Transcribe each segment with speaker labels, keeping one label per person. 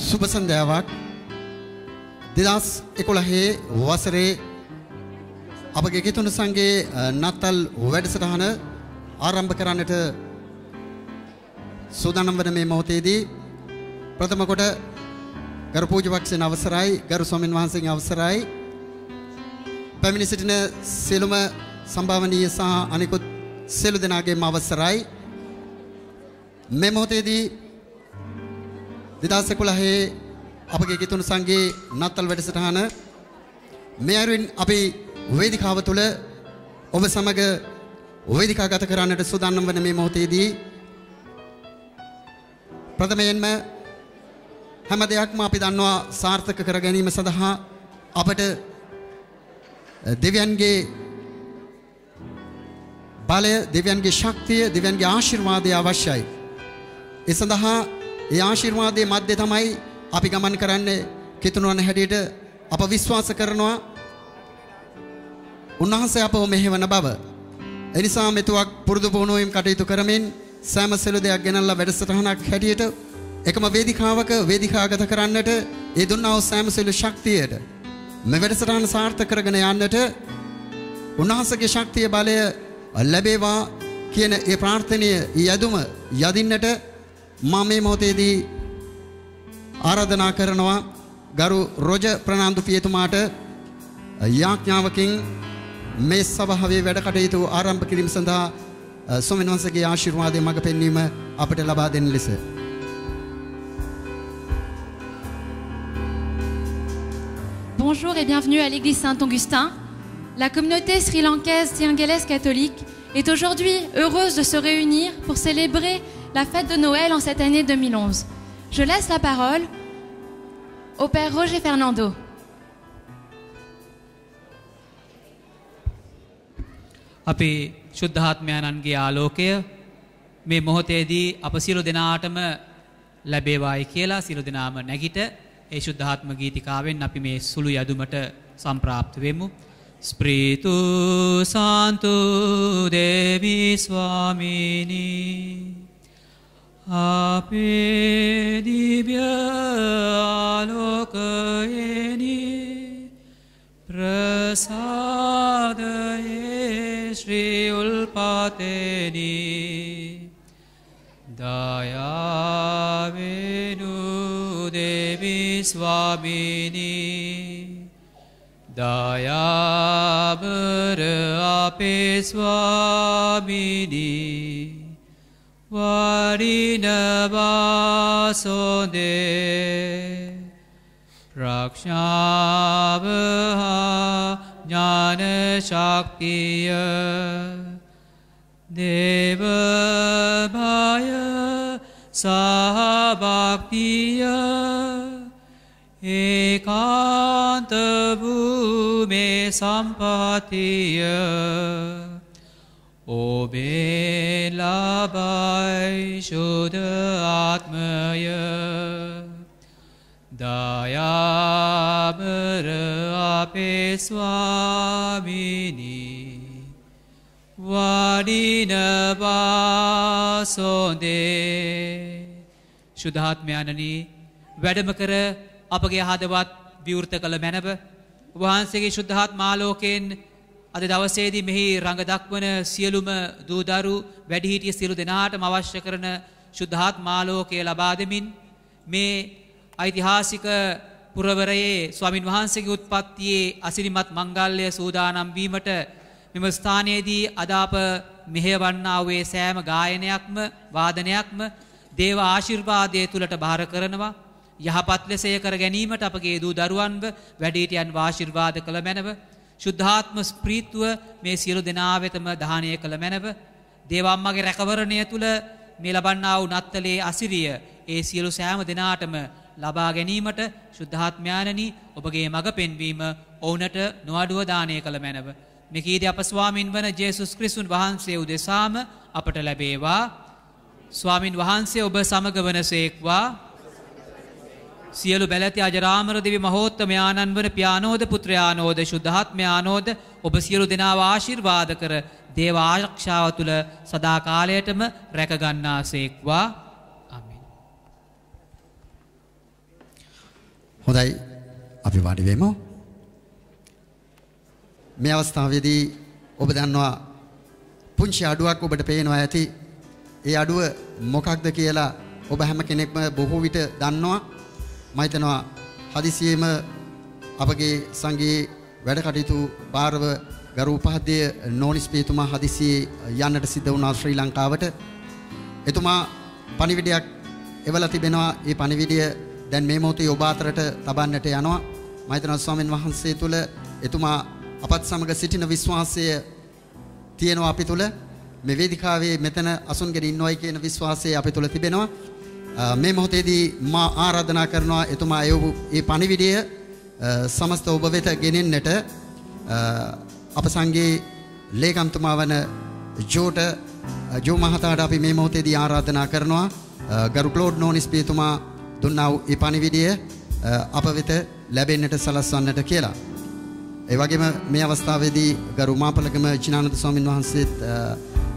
Speaker 1: සුබ සන්ධ්‍යාවක් 2011 වසරේ අපගේ කිතුණු සංඝයේ නත්තල් වැඩසටහන ආරම්භ කරන්නට සූදානම් වන මේ මොහොතේදී ප්‍රථම කොට ගරු පූජ්‍යවක්ෂයන් අවසරයි ගරු ස්වාමින් වහන්සේගේ අවසරයි පැමිණ සිටින සියලුම සම්භාවනීය සහ අනිකුත් සියලු දෙනාගේම අවසරයි මේ මොහොතේදී 2011 අපගේ කිතුණු සංඝයේ නත්තල් වැඩසටහන මේ අයුරින් අපි වේදිකාව තුළ ඔබ සමග වේදිකාගත කරන්නට සූදානම් වන මේ මොහොතේදී ප්‍රථමයෙන්ම හැම දෙයක්ම අපි දන්නවා සාර්ථක කර ගැනීම සඳහා අපට දෙවියන්ගේ බලය, දෙවියන්ගේ ශක්තිය, දෙවියන්ගේ ආශිර්වාදය අවශ්‍යයි. ඒ සඳහා ඒ ආශිර්වාදයේ මැද්දේ තමයි අපි ගමන් කරන්නේ. කිතුණුවන් හැටියට අප විශ්වාස කරනවා උන්වහන්සේ අපව මෙහෙවන බව. එනිසා මෙතුවක් පුරුදු පුහුණුවීම් කටයුතු කරමින් සෑම සෙළු දෙයක් ගෙනල්ලා වැඩසටහනක් හැටියට එකම වේදිකාවක වේදිකාගත කරන්නට ඒ දුන්නා වූ සෑම සෙළු ශක්තියට මේ වැඩසටහන සාර්ථක කරගෙන යන්නට උන්වහන්සේගේ ශක්තිය බලය ලැබේවා කියන ඒ ප්‍රාර්ථනීය යදුම යදින්නට මම මේ මොහොතේදී ආරාධනා කරනවා ගරු රොජ ප්‍රනාන්දු පියතුමාට යාඥාවකින් මේ සභාවේ වැඩ කටයුතු ආරම්භ කිරීම සඳහා ස්වාමීන් වහන්සේගේ ආශිර්වාදය මඟ පෙන්වීම අපට ලබා දෙන ලෙස
Speaker 2: Bonjour et bienvenue à l'église Saint-Augustin. La communauté sri-lankaise tiangalaise catholique est aujourd'hui heureuse de se réunir pour célébrer la fête de Noël en cette année 2011. Je laisse la parole au père Roger Fernando.
Speaker 3: අපේ ශුද්ධාත්මයන්ගේ ආලෝකය මේ මොහොතේදී අප සියලු දෙනාටම ලැබේවායි කියලා සියලු දෙනාම නැගිට ඒ ශුද්ධාත්ම ගීතිකාවෙන් අපි මේ සුළු යදුමට සම්ප්‍රාප්ත වෙමු. ස්ප්‍රීතු සාන්තු දේවි ස්වාමීනි අපේ දිව්‍ය ආලෝකයෙනි ප්‍රසාදයේ ශ්‍රී උල්පතේනි දයාවෙනු දේවි ස්වාමීනි දයාබර අපේ ස්වාමීනි වඩිනවාසෝදේ රක්ෂාව හා ඥාන ශක්තිය දේව භය සහ භක්තිය ඒකාන්ත වූ මේ සම්පතිය ඔබේ ලබයි ශුද්ධ ආත්මය දයාබර අපේ ස්වාමීනි වඩිනවාසෝදේ ශුද්ධාත්මයන්නි වැඩම කර අපගේ හදවත් විවෘත කළ මැනව වහන්සේගේ ශුද්ධාත්මාලෝකයෙන් අද දවසේදී මෙහි රඟ දක්වන සියලුම දූදරු වැඩිහිටිය සියලු දෙනාටම අවශ්‍ය කරන ශුද්ධාත්මාලෝකය ලබා දෙමින් මේ ඓතිහාසික පුරවරයේ ස්වාමින් වහන්සේගේ උත්පත්තියේ අසිරිමත් මංගල්‍ය සූදානම් වීමට මෙම ස්ථානයේදී අද අප මෙහෙවන්නා වූ සෑම ගායනයක්ම වාදනයක්ම දේව ආශිර්වාදයේ තුලට බාර කරනවා යහපත් ලෙසය කර ගැනීමට අපගේ දූ දරුවන්ව වැඩිහිටියන් ආශිර්වාද කළ මැනව ශුද්ධාත්ම ස්ප්‍රීත්ව මේ සියලු දෙනා වෙතම දානය කළ මැනව දේවම්මගේ රැකවරණය තුල මේ ලබන්නා වූ නත්තලේ අසිරිය ඒ සියලු සෑම දෙනාටම ලබා ගැනීමට ශුද්ධාත්මයාණනි ඔබගේ මඟ පෙන්වීම ඔවුන්ට නොඅඩුව දානය කළ මැනව මෙකීදී අප ස්වාමින් වන ජේසුස් ක්‍රිස්තුන් වහන්සේ උදෙසාම අපට ලැබේවා ස්වාමින් වහන්සේ ඔබ සමග වනසේක්වා සියලු බැලැති අජරාමර දෙවි මහෝත්තමයාණන් වන පියානෝද පුත්‍රයානෝද ශුද්ධාත්මයානෝද ඔබ සියලු දෙනාව ආශිර්වාද කර දේව ආරක්ෂාව තුළ සදා කාලයටම රැක ගන්නාසේක්වා. ආමේන්.
Speaker 1: හොඳයි අපි වාඩි වෙමු. මේ අවස්ථාවේදී ඔබ දන්නවා පුංචි අඩුවක් ඔබට පේනවා ඇති. ඒ අඩුව මොකක්ද කියලා ඔබ හැම කෙනෙක්ම බොහෝ විට දන්නවා. මම හිතනවා හදිසියෙම අපගේ සංඝයේ වැඩ කටයුතු බාරව ගරු උපාධ්‍යය නෝනිස්පීතුමා හදිසියේ යන්නට සිද්ධ වුණා ශ්‍රී ලංකාවට. එතුමා පණිවිඩයක් එවලා තිබෙනවා. ඒ පණිවිඩය දැන් මේ මොහොතේ ඔබ අතරට තබන්නට යනවා. මම හිතනවා ස්වාමීන් වහන්සේ තුල එතුමා අපත් සමග සිටින විශ්වාසය තියෙනවා අපි තුල. මේ වේදිකාවේ මෙතන අසුන්ගෙන ඉන්නවයි කියන විශ්වාසය අපි තුල තිබෙනවා. මේ මොහොතේදී මා ආරාධනා කරනවා එතුමා ඒ පණිවිඩය සමස්ත ඔබ වෙත ගෙනෙන්නට අප සංඝයේ ලේකම්තුමා වන ජෝ මහතාට අපි මේ මොහොතේදී ආරාධනා කරනවා ගරු ක්ලෝඩ් නෝනිස්පීතුමා දුන්නා වූ ඒ පණිවිඩය අප වෙත ලැබෙන්නට සලස්වන්නට කියලා. ඒ වගේම මේ අවස්ථාවේදී ගරු මාපලගම ජිනානන්ද ස්වාමීන් වහන්සේත්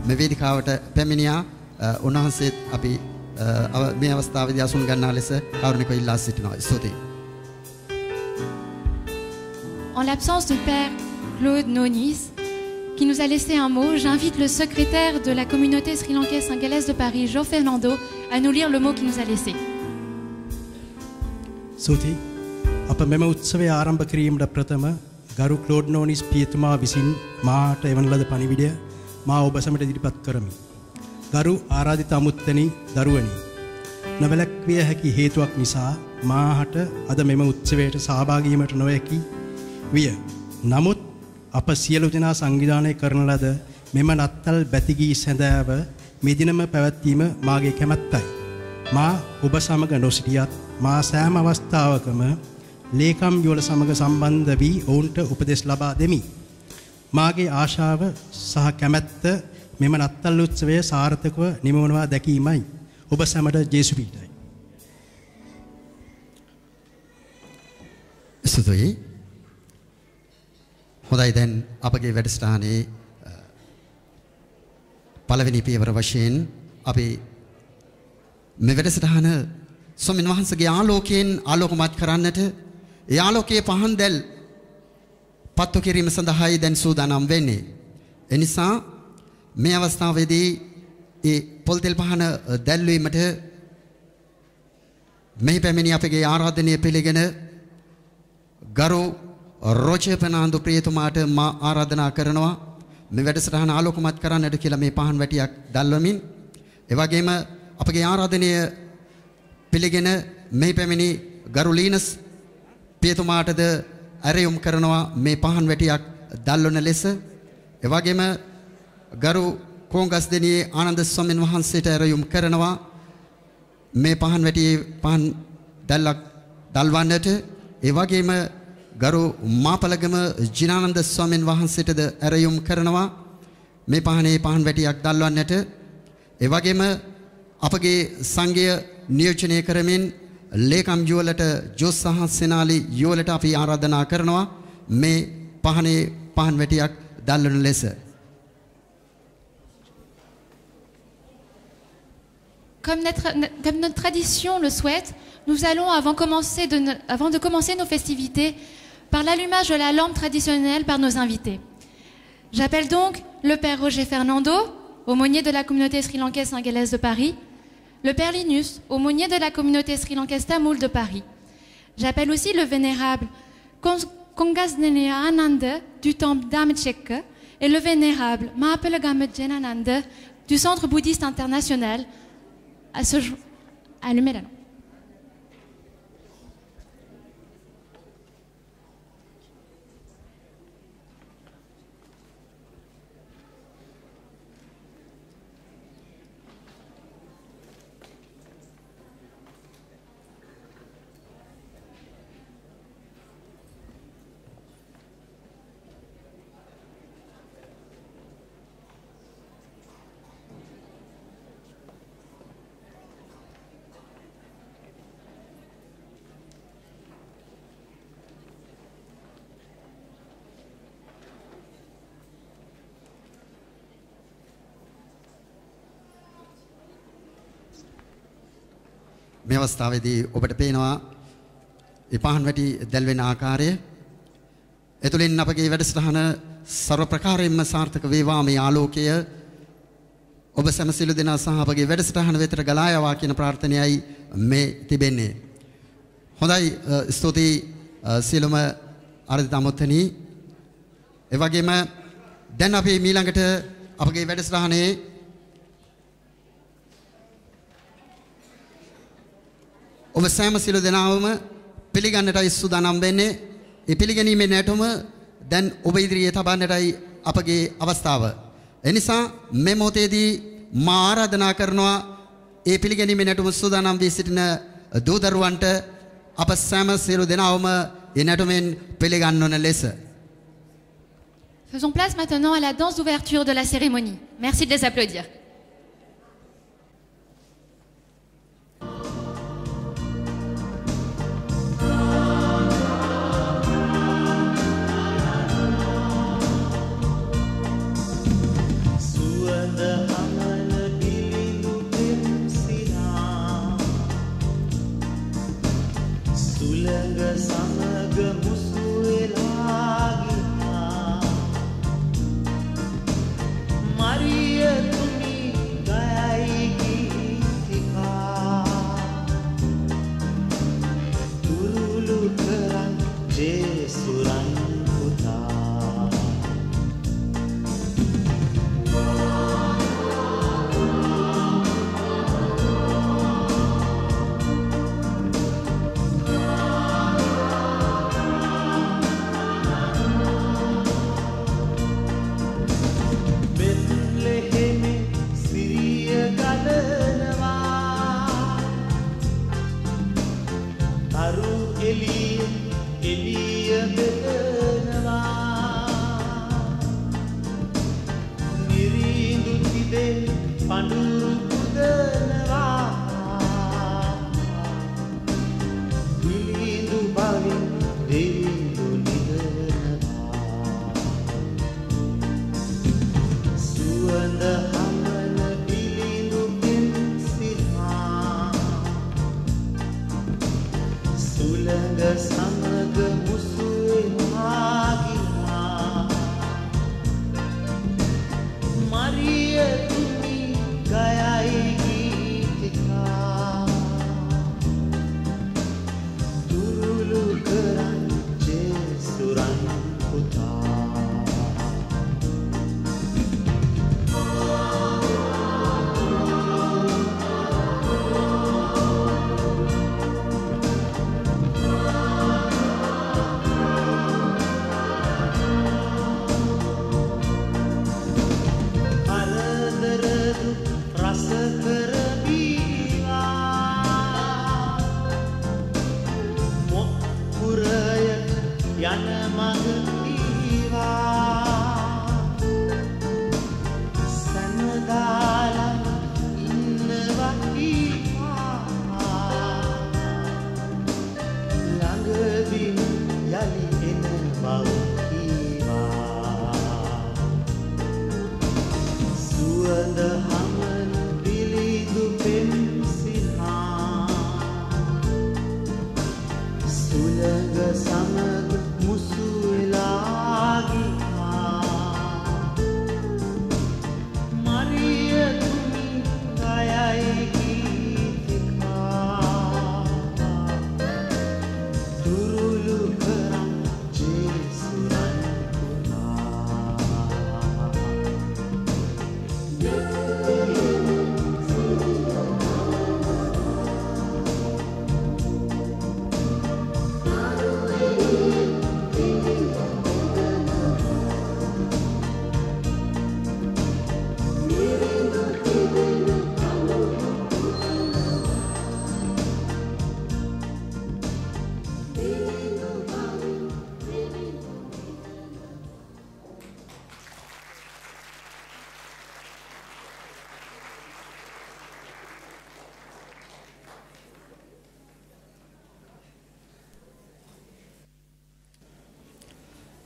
Speaker 1: මේ වේදිකාවට පැමිණියා. උන්වහන්සේත් අපි මේ අවස්ථාවේදී අසුන් ගන්නා ලෙස කරුණිකව ඉල්ලා සිටිනවා. ස්තුතියි.
Speaker 2: En l'absence du père Claude Nonis, qui nous a laissé un mot, j'invite le secrétaire de la communauté sri-lankaise singalaise de Paris, Joe Fernando, à nous lire le mot qu'il nous a laissé.
Speaker 4: සුති අප මෙම උත්සවය ආරම්භ කිරීමට ප්‍රථම ගරු Claude නෝනිස් පියතුමා විසින් මාට එවන ලද පණිවිඩය මා ඔබ සමට ඉදිරිපත් කරමි. ගරු ආරාධිත අමුත්තනි දරුවනි, නොවැළැක්විය හැකි හේතුවක් නිසා මාහට අද මෙම උත්සවයට සහභාගී වීමට නොහැකි විය. නමුත් අප සියලු දෙනා සංවිධානය කරන ලද මෙම නත්තල් බැතිගී සැඳෑව මේ දිනම පැවැත්වීම මාගේ කැමැත්තයි. මා ඔබ සමග නොසිටියත් මා සෑම අවස්ථාවකම ලේකම් යුවල සමග සම්බන්ධ වී ඔවුන්ට උපදෙස් ලබා දෙමි. මාගේ ආශාව සහ කැමැත්ත මෙම නත්තල් උත්සවය සාර්ථකව නිමවනවා දැකීමයි. ඔබ සැමට ජේසු පීඨයි.
Speaker 1: ස්තුතියි. හොඳයි, දැන් අපගේ වැඩසටහනේ පළවෙනි පියවර වශයෙන් අපි මේ වැඩසටහන ස්වාමීන් වහන්සේගේ ආලෝකයෙන් ආලෝකමත් කරන්නට, ඒ ආලෝකයේ පහන් දැල් පත්තු කිරීම සඳහායි දැන් සූදානම් වෙන්නේ. ඒ නිසා මේ අවස්ථාවේදී ඒ පොල් තෙල් පහන දැල්වීමට මෙහි පැමිණි අපගේ ආරාධනය පිළිගෙන ගරු රොජර් පෙනාන්දු ප්‍රියතුමාට මා ආරාධනා කරනවා මේ වැඩසටහන ආලෝකමත් කරන්නට කියලා මේ පහන් වැටියක් දැල්වමින්. ඒ වගේම අපගේ ආරාධනය පිළිගෙන මෙහි පැමිණි ගරු ලීනස් පියතුමාටද ඇරයුම් කරනවා මේ පහන් වැටියක් දැල්වන ලෙස. ඒ වගේම ගරු කොංගස්දෙනියේ ආනන්ද ස්වාමීන් වහන්සේට ඇරයුම් කරනවා මේ පහන් වැටියේ පහන් දැල්ලක් දල්වන්නට. ඒ වගේම ගරු මාපලගම ජිනානන්ද ස්වාමීන් වහන්සේටද ඇරයුම් කරනවා මේ පහනේ පහන් වැටියක් දල්වන්නට. ඒ වගේම අපගේ සංඝය නියෝජනය කරමින් ලේකම් යුවලට ජෝස් සහ සෙනාලි යුවලට අපි ආරාධනා කරනවා මේ පහනේ පහන් වැටියක් දල්වන ලෙස.
Speaker 2: Comme notre tradition le souhaite, nous allons, avant de commencer nos festivités, par l'allumage de la lampe traditionnelle par nos invités. J'appelle donc le père Roger Fernando, aumônier de la communauté sri-lankaise singalaise de Paris, le père Linus, aumônier de la communauté sri-lankaise tamoul de Paris. J'appelle aussi le vénérable Kongasnenea Ananda du temple d'Amechek et le vénérable Mahapelagam Jenananda du centre bouddhiste international à allumer la lampe.
Speaker 1: මේ අවස්ථාවේදී ඔබට පේනවා ඒ පහන් වැටි දැල්වෙන ආකාරය එතුලින් අපගේ වැඩසටහන ਸਰව ප්‍රකාරයෙන්ම සාර්ථක වේවා මේ ආලෝකය ඔබ සැම සියලු දෙනා සහ අපගේ වැඩසටහන වෙතට ගලා යවා කියන ප්‍රාර්ථනයයි මේ තිබෙන්නේ. හොඳයි ස්තුතියි සියලුම ආරාධිත අමුත්තනි. ඒ වගේම දැන් අපි ඊළඟට අපගේ වැඩසටහනේ ඔබ සෑම සියලු දෙනාම පිළිගන්නටයි සූදානම් වෙන්නේ. ඒ පිළිගැනීමේ නැටුම දැන් ඔබ ඉදිරියේ තබන්නටයි අපගේ අවස්ථාව. එනිසා මේ මොහොතේදී මා ආරාධනා කරනවා ඒ පිළිගැනීමේ නැටුම සූදානම් වී සිටින දූ දරුවන්ට අප සෑම සියලු දෙනාම ඒ නැටුමෙන් පිළිගන්වන ලෙස.
Speaker 2: Faisons place maintenant à la danse d'ouverture de la cérémonie. Merci de les applaudir.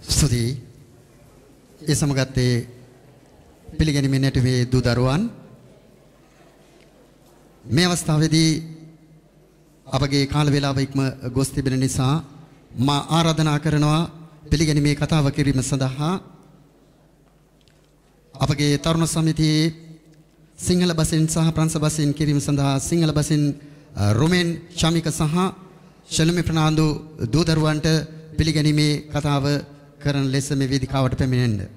Speaker 1: ස්තුතියි. ඒ සමගත් පිළිගැනීමේ නැටුමේ දූ දරුවන් මේ අවස්ථාවේදී අපගේ කාල වේලාව ඉක්ම ගොස් තිබෙන නිසා මා ආරාධනා කරනවා පිළිගැනීමේ කතාව කිරීම සඳහා අපගේ තරුණ සමිතියේ සිංහල බසින් සහ ප්‍රංශ බසින් කිරීම සඳහා සිංහල බසින් රොමෙන් ශමික සහ ශලමි ප්‍රනාන්දු දූදරුවන්ට පිළිගැනීමේ කතාව කරන ලෙස මේ වේදිකාවට පැමිණෙන්න.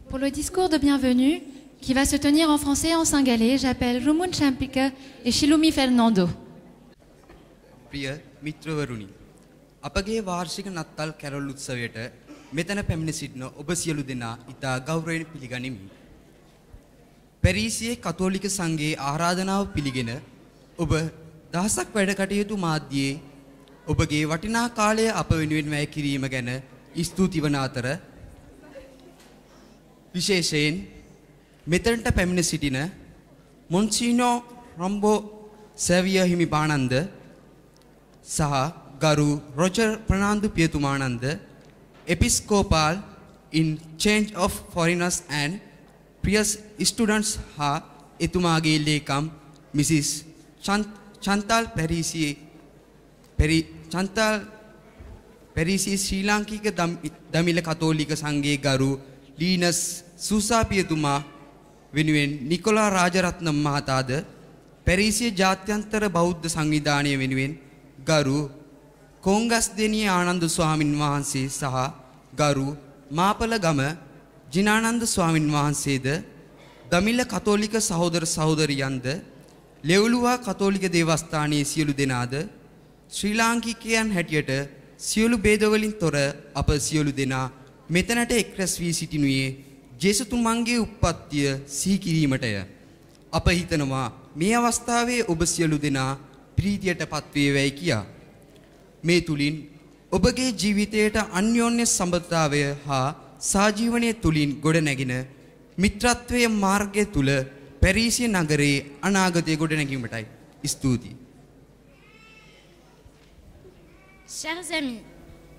Speaker 2: Pour le discours de bienvenue qui va se tenir en français et en singalais, j'appelle Rumun Champika et Shilumi Fernando.
Speaker 5: ප්‍රිය මිත්‍රවරුනි, අපගේ වාර්ෂික නත්තල් කැරොල් උත්සවයට මෙතන පැමිණ සිටින ඔබ සියලු දෙනා ඉතා ගෞරවයෙන් පිළිගනිමි. පැරිසියේ කතෝලික සංඝයේ ආරාධනාව පිළිගෙන ඔබ දහසක් වැඩ කටයුතු මාධ්‍යයේ ඔබගේ වටිනා කාලය අප වෙනුවෙන් වැය කිරීම ගැන ස්තුති වන අතර විශේෂයෙන් මෙතනට පැමිණ සිටින මොන්සිනෝ රම්බෝ සර්විය හිමිපාණන්ද සහ ගරු රොජර් ප්‍රනාන්දු පියතුමාණන්ද episcopal in change of foreigners and previous students හා එතුමාගේ ලේකම් මිසිස් චන්තල් පැරිසි ශ්‍රී ලාංකික දමිළ කතෝලික සංඝයේ ගරු ලීනස් සූසා පියතුමා වෙනුවෙන් නිකොලා රාජරත්නම් මහතාද පැරිසිය ජාත්‍යන්තර බෞද්ධ සංවිධානය වෙනුවෙන් ගරු කොංගස්දෙනිය ආනන්ද ස්වාමින් වහන්සේ සහ ගරු මාපලගම ජිනානන්ද ස්වාමින් වහන්සේද දමිළ කතෝලික සහෝදර සහෝදරියන්ද ලෙව්ලුවා කතෝලික දේවස්ථානයේ සියලු දෙනාද ශ්‍රී ලාංකිකයන් හැටියට සියලු ભેදවලින් තොර අප සියලු දෙනා මෙතනට එක්රැස් වී සිටිනුයේ ජේසුතුමන්ගේ උප්පත්තිය සිහි කිරීමටය. අප හිතනවා මේ අවස්ථාවේ ඔබ සියලු දෙනා ප්‍රීතියට පත්වේවයි කියා. මේ තුලින් ඔබගේ ජීවිතයට අන්‍යෝන්‍ය සම්බන්ධතාවය හා සාජීවනයේ තුලින් ගොඩනැගෙන මිත්‍රත්වයේ මාර්ගය තුල පැරිසිය නගරයේ අනාගතය ගොඩනැගීමටයි. ස්තුතියි.
Speaker 6: Chers amis,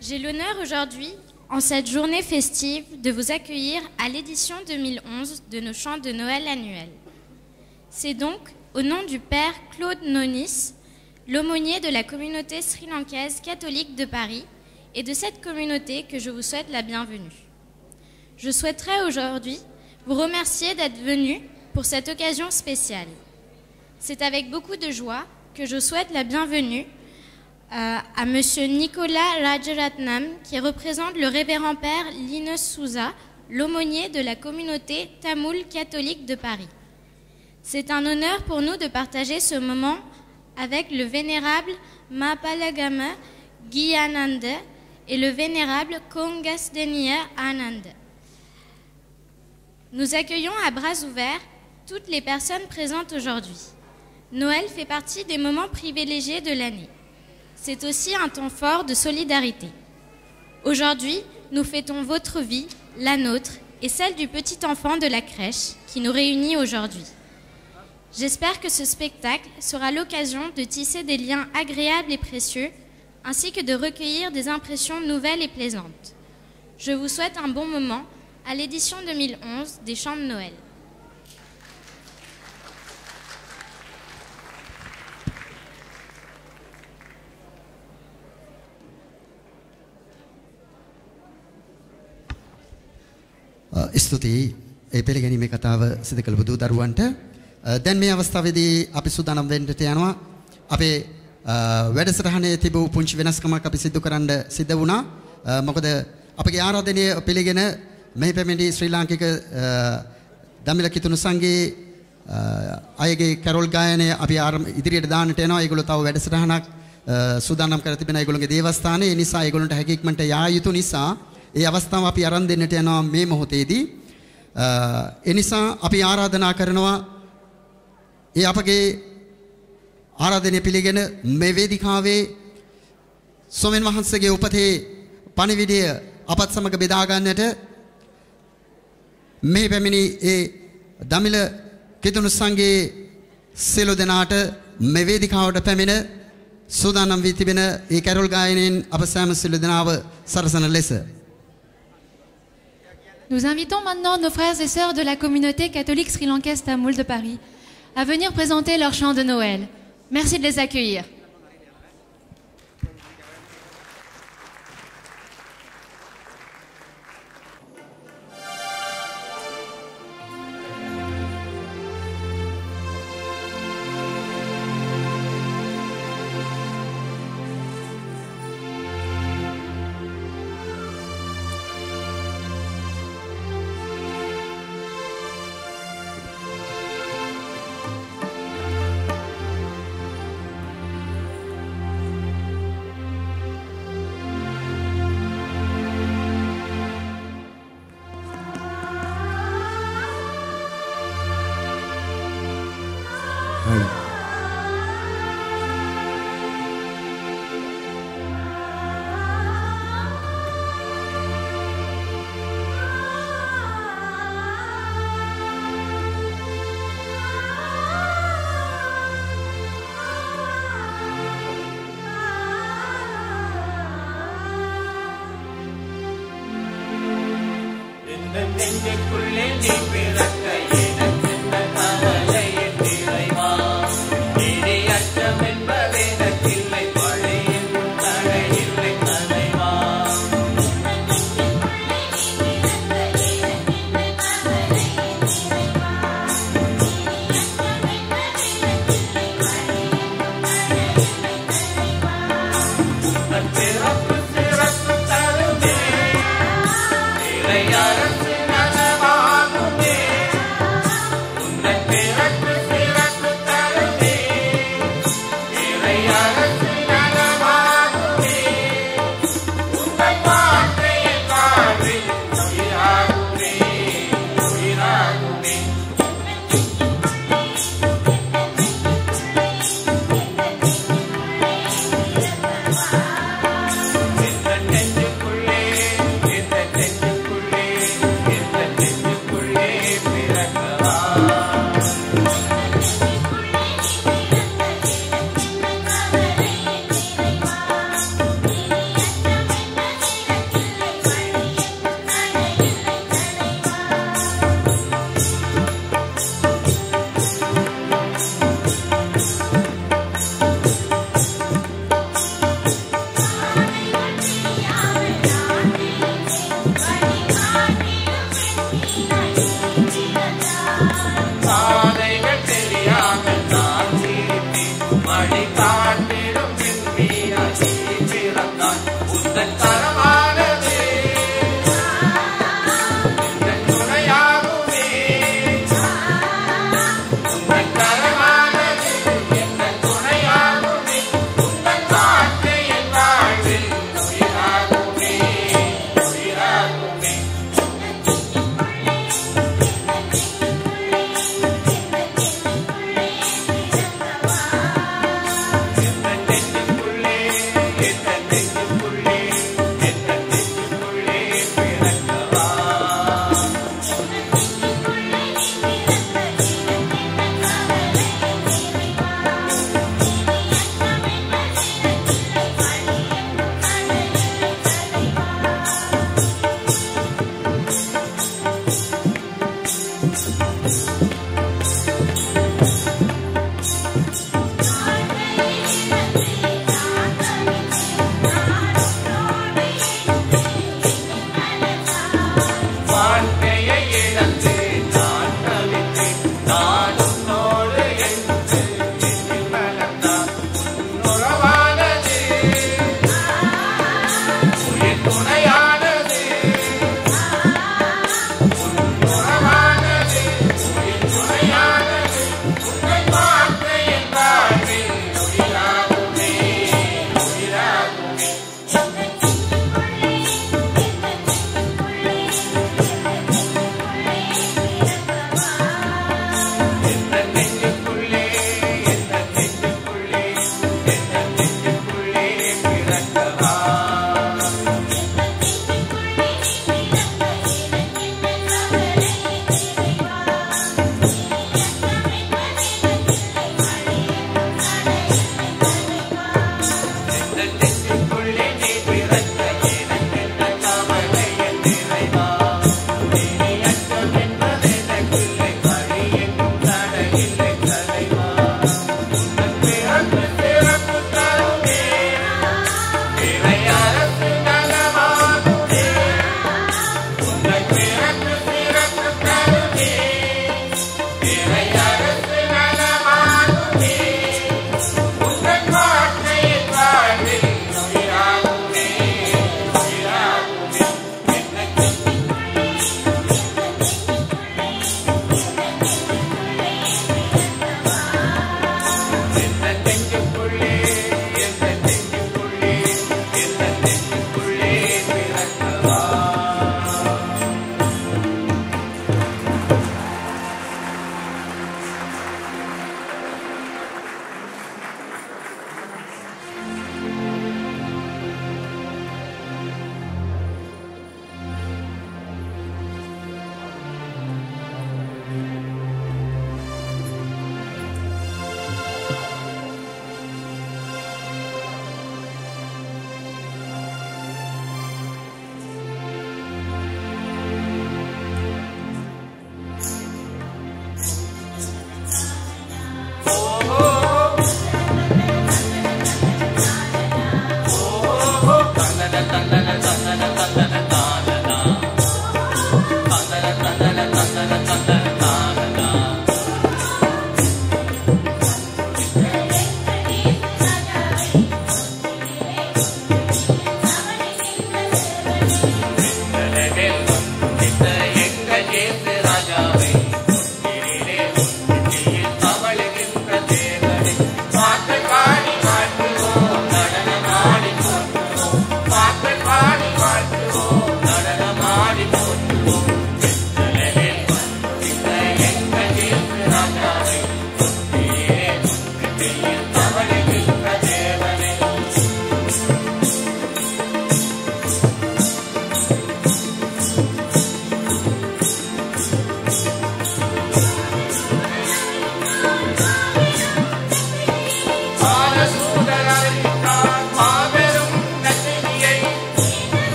Speaker 6: j'ai l'honneur aujourd'hui, en cette journée festive, de vous accueillir à l'édition 2011 de nos chants de Noël annuels. C'est donc au nom du Père Claude Nonis, l'aumônier de la communauté sri-lankaise catholique de Paris, et de cette communauté que je vous souhaite la bienvenue. Je souhaiterais aujourd'hui vous remercier d'être venus pour cette occasion spéciale. C'est avec beaucoup de joie que je souhaite la bienvenue à Monsieur Nicolas Rajaratnam, qui représente le révérend père Linus Souza, l'aumônier de la communauté tamoul catholique de Paris. C'est un honneur pour nous de partager ce moment avec le vénérable Mapalagama Giyananda et le vénérable Kongasdeniya Ananda. Nous accueillons à bras ouverts toutes les personnes présentes aujourd'hui. Noël fait partie des moments privilégiés de l'année. C'est aussi un temps fort de solidarité. Aujourd'hui, nous fêtons votre vie, la nôtre et celle du petit enfant de la crèche qui nous réunit aujourd'hui. J'espère que ce spectacle sera l'occasion de tisser des liens agréables et précieux, ainsi que de recueillir des impressions nouvelles et plaisantes. Je vous souhaite un bon moment à l'édition 2011 des Chants de Noël.
Speaker 1: ස්තුතියි ඒ පිළිගැනීමේ කතාව සිදු කළ බුදු දරුවන්ට. දැන් මේ අවස්ථාවේදී අපි සූදානම් වෙන්නට යනවා. අපේ වැඩසටහනේ තිබූ පුංචි වෙනස්කමක් අපි සිදු කරන්න සිද්ධ වුණා. මොකද අපගේ ආරාධනය පිළිගෙන මෙහි පැමිණි ශ්‍රී ලාංකික දමිළ කිතුණු සංඝයේ අයගේ කැරොල් ගායනය අපි ඉදිරියට දාන්නට යනවා. ඒගොල්ලෝ තව වැඩසටහනක් සූදානම් කර තිබෙන ඒගොල්ලෝගේ දේවස්ථානයේ. ඒ නිසා ඒගොල්ලන්ට හැකි ඉක්මනට යා යුතු නිසා ඒ අවස්ථාව අපි අරන් දෙන්නට යනවා මේ මොහොතේදී. ඒ නිසා අපි ආරාධනා කරනවා ඒ අපගේ ආරාධනය පිළිගෙන මේ වේදිකාවේ සොමෙන් වහන්සේගේ උපතේ පණිවිඩය අපත් සමග බෙදා ගන්නට මේ පැමිණි ඒ දමිළ කිතුණු සංඝයේ සියලු දෙනාට මේ වේදිකාවට පැමිණ සූදානම් වී තිබෙන ඒ කැරොල් ගායනයෙන් අප සෑම සියලු දෙනාව සරසන ලෙස
Speaker 2: Nous invitons maintenant nos frères et sœurs de la communauté catholique sri-lankaise tamoul de Paris à venir présenter leur chant de Noël. Merci de les accueillir.
Speaker 7: Yarın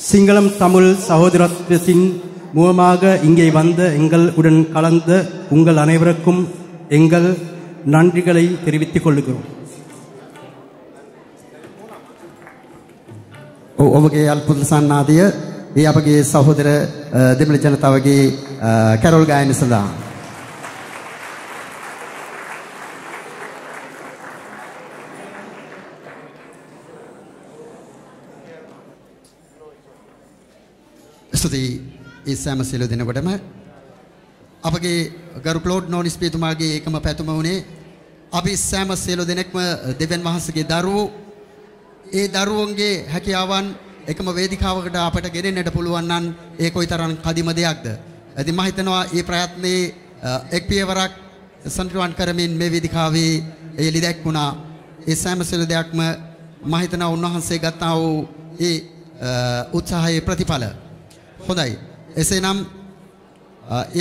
Speaker 4: சிங்களம் தமிழ் சகோதரத்தின் மூலமாக இங்கே வந்த எங்களுடன் கலந்த உங்கள் அனைவருக்கும் எங்கள் நன்றிகளை தெரிவித்துக் கொள்கிறோம்.
Speaker 1: ඔබගේ අල්පුද සන්නාදය ඒ අපගේ සහෝදර දෙමළ ජනතාවගේ කැරොල් ගායන සඳහා ස්තුතියි. ඒ සෑම සියලු දෙනෙකුටම අපගේ ගරු ක්ලෝඩ් නෝනිස් පියතුමාගේ ඒකම පැතුම වුණේ අපි සෑම සියලු දෙනෙක්ම දෙවියන් වහන්සේගේ දරුවෝ ඒ දරුවන්ගේ හැකියාවන් එකම වේදිකාවකට අපට ගෙනෙන්නට පුළුවන් නම් ඒ කොයිතරම් කදිම දෙයක්ද. ඉතින් මම හිතනවා මේ ප්‍රයත්නයේ එක් පියවරක් සම්පූර්ණ කරමින් මේ වේදිකාවේ එළි දැක්ුණා. ඒ සෑම සියලු දෙයක්ම මම හිතනවා උන්වහන්සේ ගත්තා වූ ඒ උත්සාහයේ ප්‍රතිඵල. හොඳයි. එසේනම්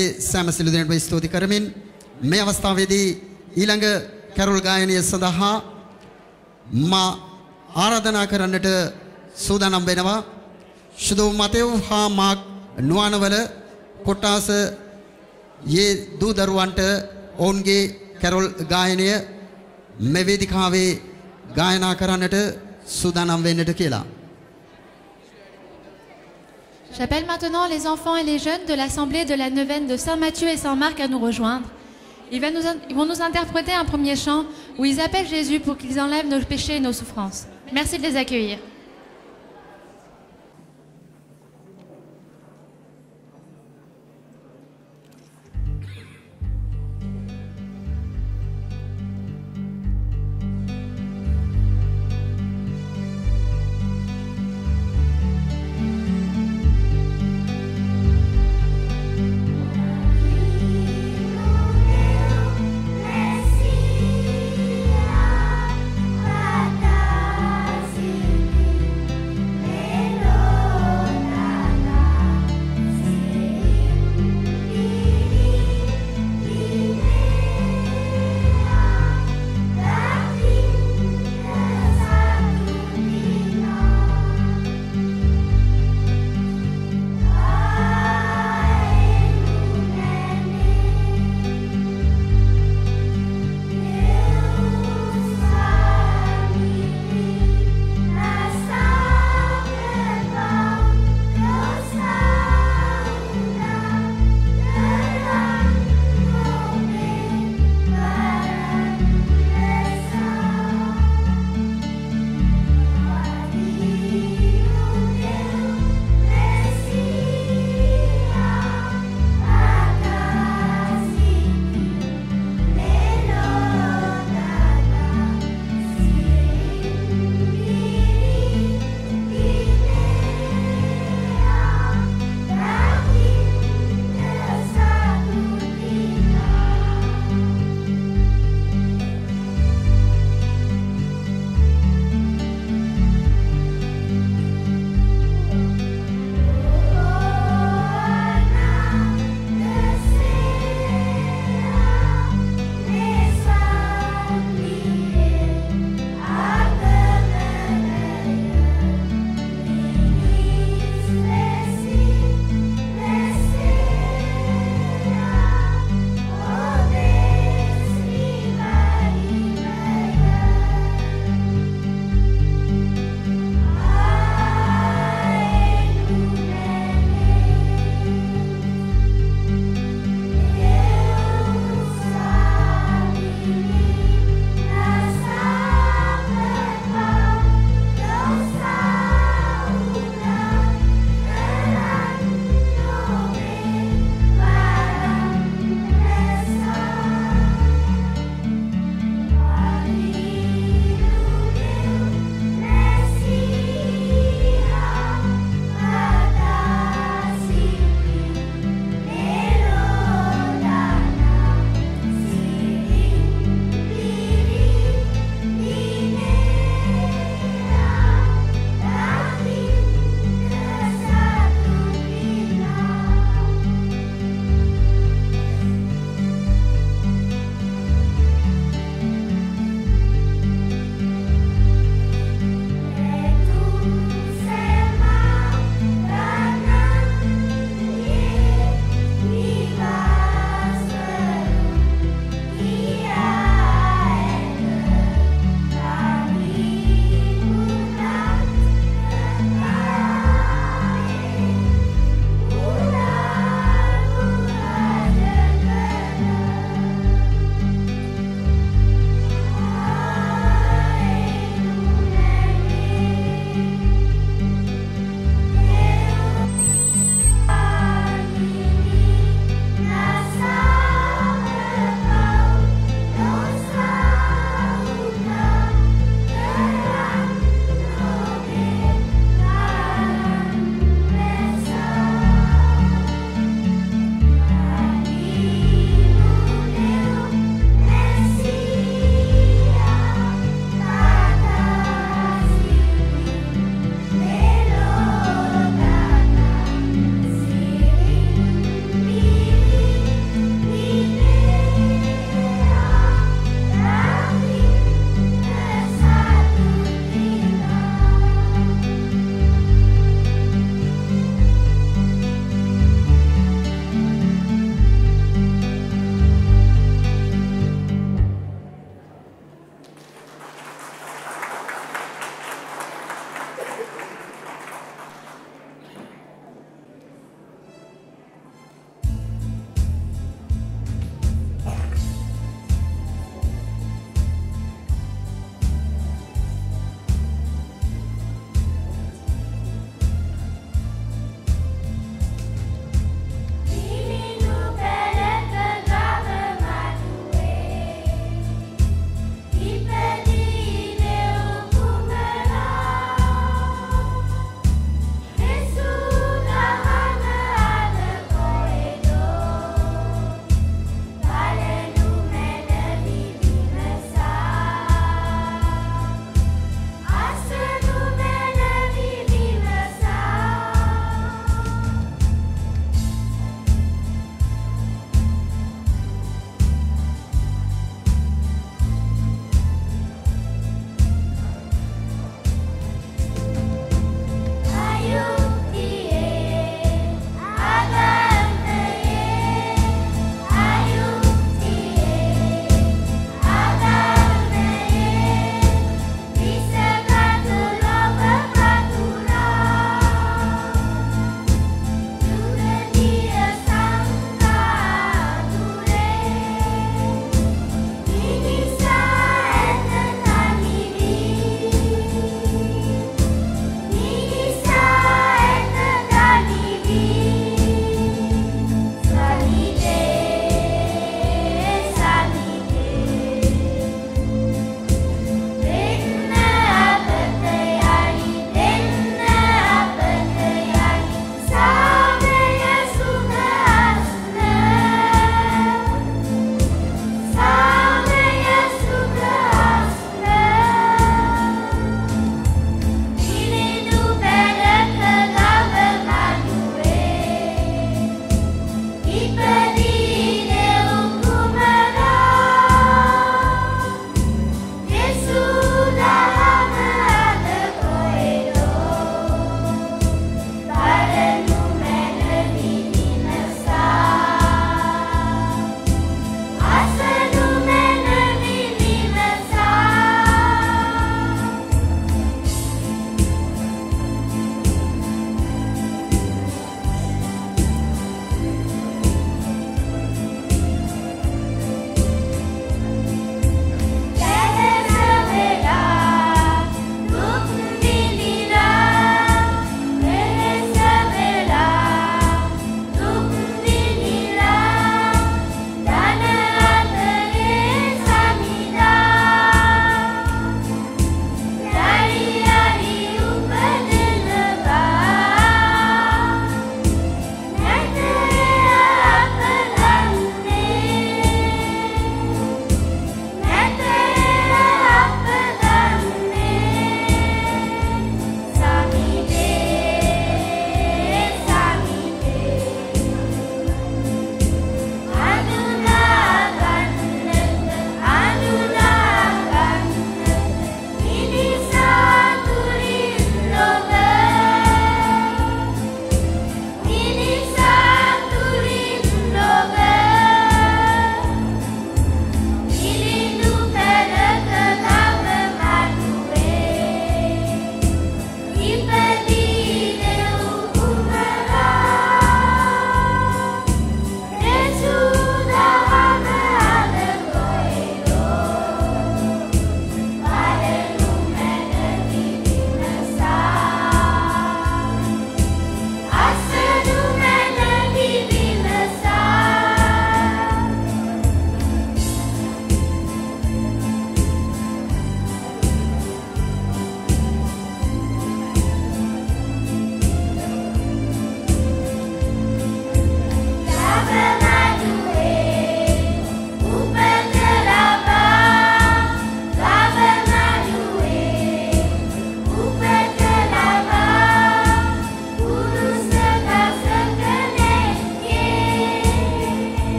Speaker 1: ඒ සෑම සියලු දෙනාටම ස්තුති කරමින් මේ අවස්ථාවේදී ඊළඟ කැරොල් ගායනය සඳහා මා ආරාධනා කරන්නට සූදානම් වෙනවා. ශුදෝ මතෙව් හා මාක් නුවණවල කොටාස යේ දූ දරුවන්ට ඔවුන්ගේ කැරොල් ගායනය මේ වේදිකාවේ ගායනා කරන්නට සූදානම් වෙන්නට කියලා.
Speaker 2: J'appelle maintenant les enfants et les jeunes de l'Assemblée de la Neuvaine de Saint-Matthieu et Saint-Marc à nous rejoindre. Ils vont nous interpréter un premier chant où ils appellent Jésus pour qu'ils enlèvent nos péchés et nos souffrances. Merci de les accueillir.
Speaker 7: Sim.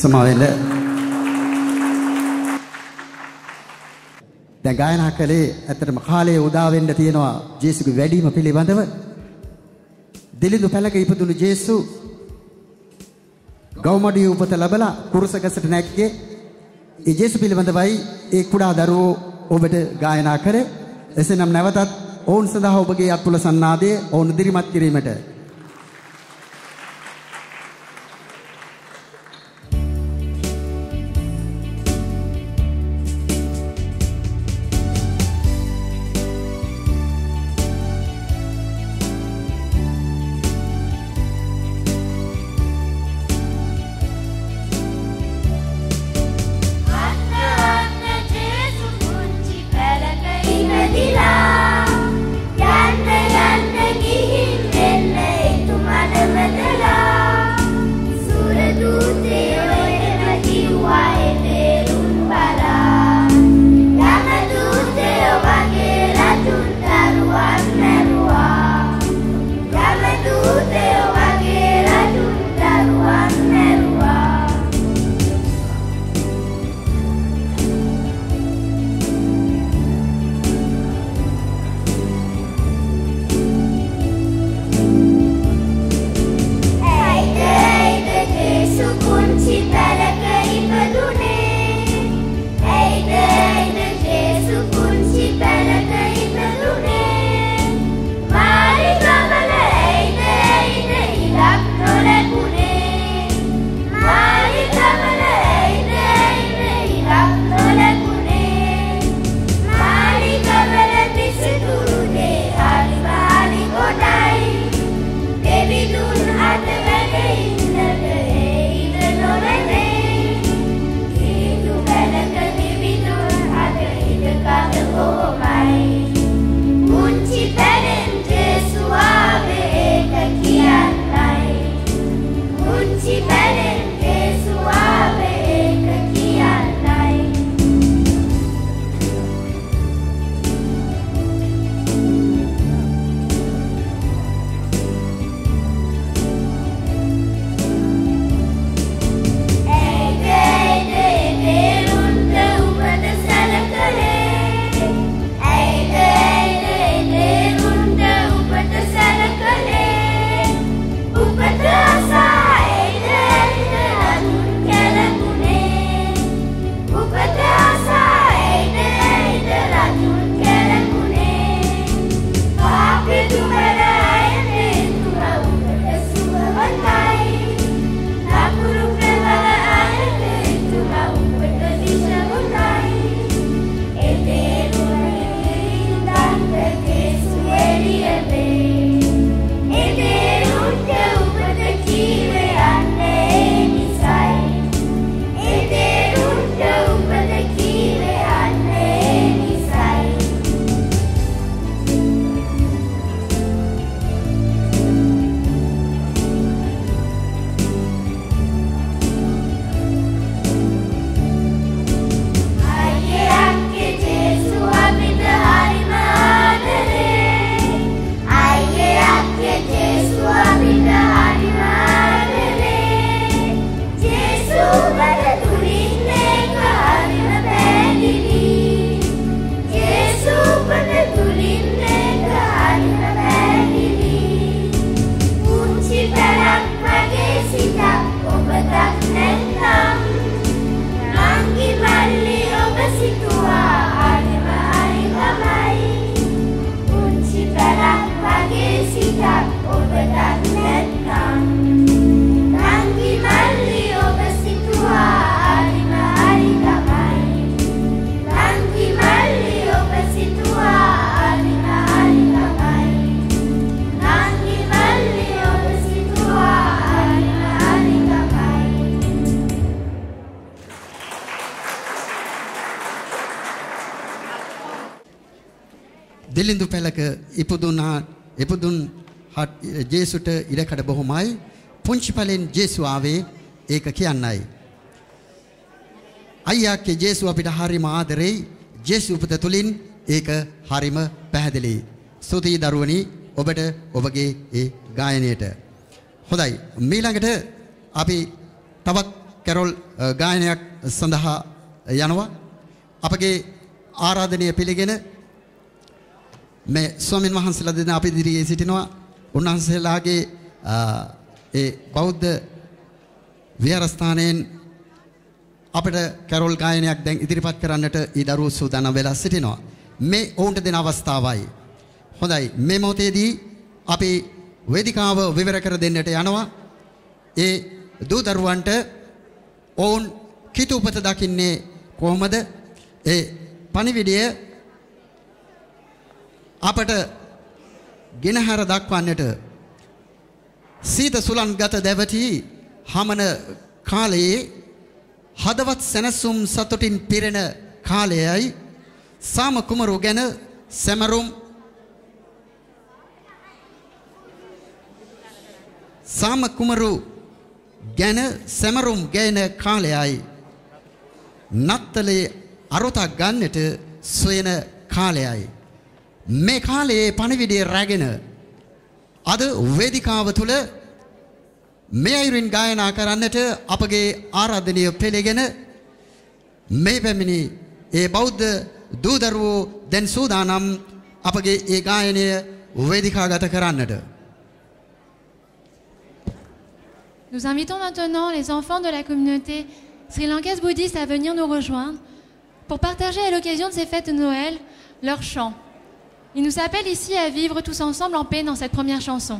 Speaker 1: සමාවෙන්න. දැන් ගායනා කළේ ඇත්තටම කාලයේ උදා වෙන්න තියෙනවා ජේසුගේ වැඩිම පිළිබඳව. දිලිඳු පැලක ඉපදුණු ජේසු ගෞමඩිය උපත ලැබලා කුරුසගසට නැග්ගේ. ඒ ජේසු පිළිබඳවයි ඒ කුඩා දරුවෝ ඔබට ගායනා කරේ. එසේනම් නැවතත් ඔවුන් සඳහා ඔබගේ අත්පුල සන්නාදය ඔවුන් දිරිමත් කිරීමට දිලිඳු පැලක ඉපදුන් ජේසුට ඉඩකඩ බොහොමයි. පුංචි පලෙන් ජේසු ආවේ ඒක කියන්නයි. අයියාගේ ජේසු අපිට හරිම ආදරෙයි. ජේසු උපත තුලින් ඒක හරිම පැහැදිලි. ස්තුතියි දරුවනි ඔබට ඔබගේ ඒ ගායනයට. හොඳයි. ඊළඟට අපි තවත් කැරොල් ගායනයක් සඳහා යනවා. අපගේ ආරාධනය පිළිගෙන මේ ස්වාමීන් වහන්සේලා දෙන අපි ඉදිරියේ සිටිනවා. උන්වහන්සේලාගේ ඒ බෞද්ධ විහාරස්ථානයෙන් අපිට කැරොල් ගායනයක් දැන් ඉදිරිපත් කරන්නට ඊ දරුවෝ සූදානම් වෙලා සිටිනවා. මේ ඔවුන්ට දෙන අවස්ථාවයි. හොඳයි, මේ මොහොතේදී අපි වේදිකාව විවර කර දෙන්නට යනවා. ඒ දූ දරුවන්ට ඔවුන් කිතු උපත දකින්නේ කොහොමද? ඒ පණිවිඩය අපට ගෙනහැර දක්වන්නට සීත සුලන්ගත දැවටි හමන කාලයේ හදවත් සැනසුම් සතුටින් පිරෙන කාලයයි සාම කුමරු ගැන සැමරුම් සාම කුමරු ගැන සැමරුම් ගැන කාලයයි නත්තලේ අරොතක් ගන්නට සොයන කාලයයි. මේ කාලයේ පණිවිඩය රැගෙන අද වේදිකාව තුල මේ අයුරින් ගායනා කරන්නට අපගේ ආරාධනය පිළිගෙන මේ පැමිණි ඒ බෞද්ධ දූ දරුවෝ දැන් සූදානම් අපගේ ඒ ගායනය වේදිකාගත කරන්නට.
Speaker 2: Nous invitons maintenant les enfants de la communauté sri-lankaise bouddhiste à venir nous rejoindre pour partager à l'occasion de ces fêtes de Noël leur chant. Ils nous appellent ici à vivre tous ensemble en paix dans cette première chanson.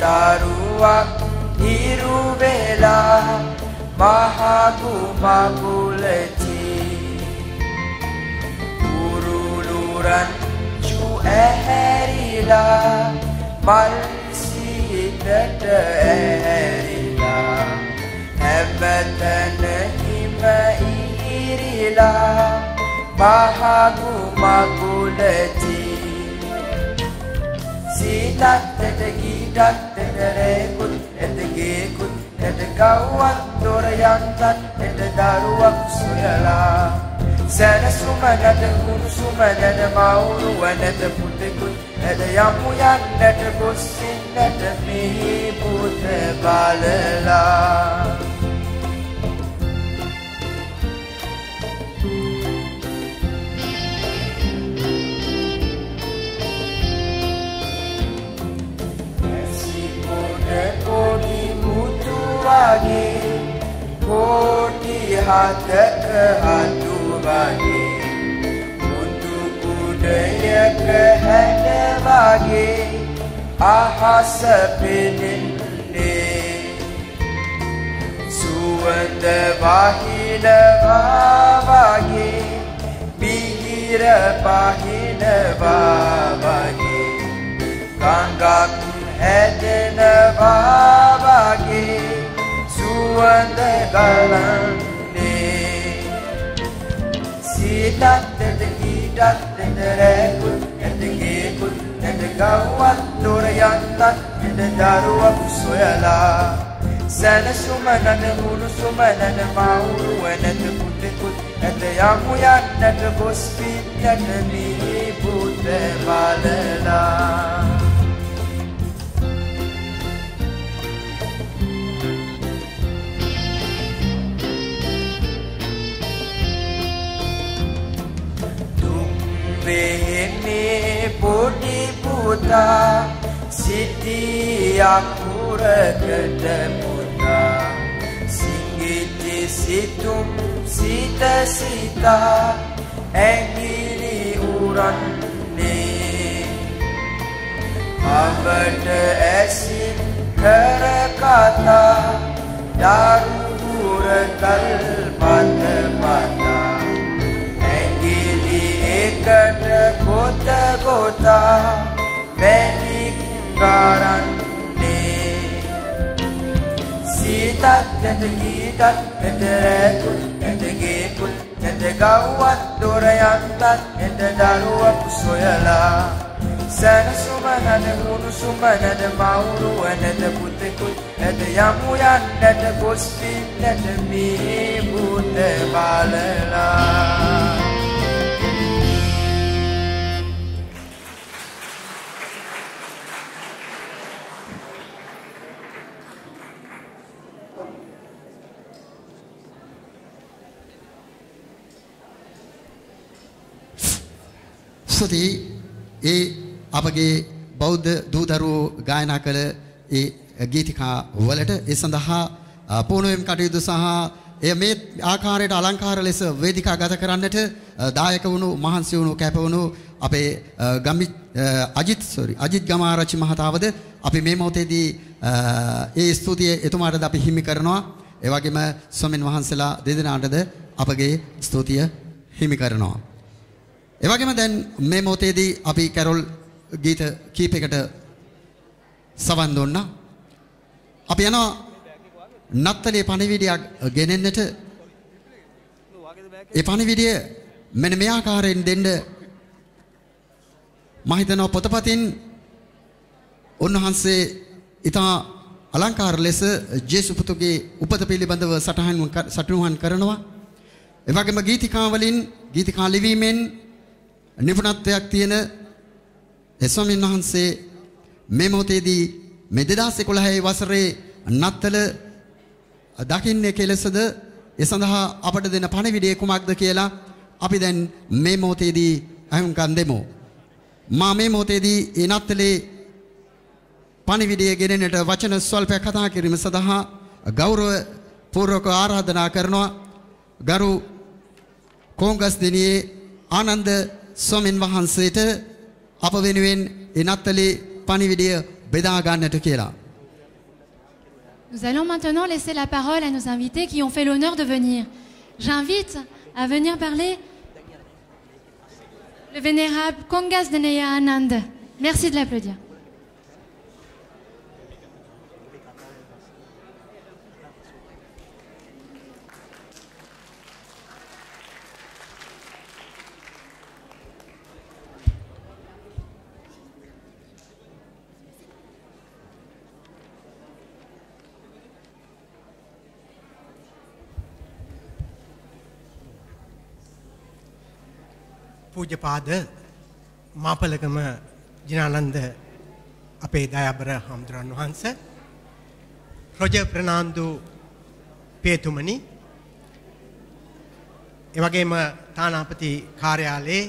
Speaker 7: Daruak hiru vela mahagu mabuleti uruluran cu eherila malsi eherila emetene hima irila mahagu mabuleti sitat tegidat terekut etegekut edegawat dorayantat edaruak suyala sana sumana de sumana de mauru wana de putekut edayamuyan de gosin de mi pute balala Kodi kodi hatak hatu bagi untuk budaya kehana bagi ahas pinin ni suwanda bahina bagi bihira bahina bagi kanggak hedena bagi suwanda galande sitat tegidat terekut tegekut tegawat dorayantat daruak suyala sana sumana de hulu sumana de mauru wana de putekut yamuyan de bospit de mi pute balala Behene podi puta siti akura kedemuta singiti situm sita sita engili uran ne avada esin kerakata darura kalpata mata Kada kota-kota Beninggarane Sitat ketegitat keterekut ketegekut ketegawat dorayantat ketedaruak suyala sana sumana de hunu sumana de mauru wana de putekut yamuyan de gospin de mi bute balala
Speaker 1: ස්තුති ඒ අපගේ බෞද්ධ දූදරුවෝ ගායනා කළ ඒ ගීතිකා වලට ඒ සඳහා පූර්ණවීම කටයුතු සහ එය මේ ආකාරයට අලංකාර ලෙස වේදිකා ගත කරන්නට දායක වුණු මහන්සි වුණු කැප වුණු අපේ අජිත් ගමාරච්චි මහතාවද අපි මේ මොහොතේදී ඒ ස්තුතිය එතුමාටද අපි හිමි කරනවා ඒ වගේම ස්වාමින් වහන්සේලා දෙදෙනාටද අපගේ ස්තුතිය හිමි කරනවා ඒ වගේම දැන් මේ මොහොතේදී අපි කැරොල් ගීත කීපයකට සවන් දුන්නා. අපි යනවා නත්තලේ පණිවිඩයක් ගෙනෙන්නට. ඒ පණිවිඩය මෙන්න මේ ආකාරයෙන් දෙන්න මම හිතනවා පොතපතින් උන්වහන්සේ ඉතා අලංකාර ලෙස ජේසු පුතුගේ උපත පිළිබඳව සටහන් කරනවා. ඒ වගේම ගීතිකාවලින් ගීතිකා ලිවීමෙන් නිපුණත්වයක් තියෙන ස්වාමීන් වහන්සේ මේ මොහොතේදී මේ 2011 වසරේ නත්තල දකින්නේ කෙලෙසද ඒ සඳහා අපට දෙන පණිවිඩය කුමක්ද කියලා අපි දැන් මේ මොහොතේදී අහුම්කම් දෙමු. මා මේ මොහොතේදී ඒ නත්තලේ පණිවිඩය ගෙනෙන්නට වචන ස්වල්පයක් කතා කිරීම සඳහා ගෞරව පූර්වක ආරාධනා කරනවා. ගරු කොංගස් දිනියේ ආනන්ද ස්වාමීන් වහන්සේට අප වෙනුවෙන් ඒ නත්තලේ පණිවිඩය බෙදා ගන්නට කියලා.
Speaker 2: Nous allons maintenant laisser la parole à nos invités qui ont fait l'honneur de venir. J'invite à venir parler le vénérable Kongas Deneya Anand. Merci de l'applaudir.
Speaker 8: පූජ්‍යපාද මාපලකම ජිනානන්ද අපේ දයාබර හාමුදුරන් වහන්සේ රොජර් ප්‍රනාන්දු පේතුමනි එවැගේම තානාපති කාර්යාලයේ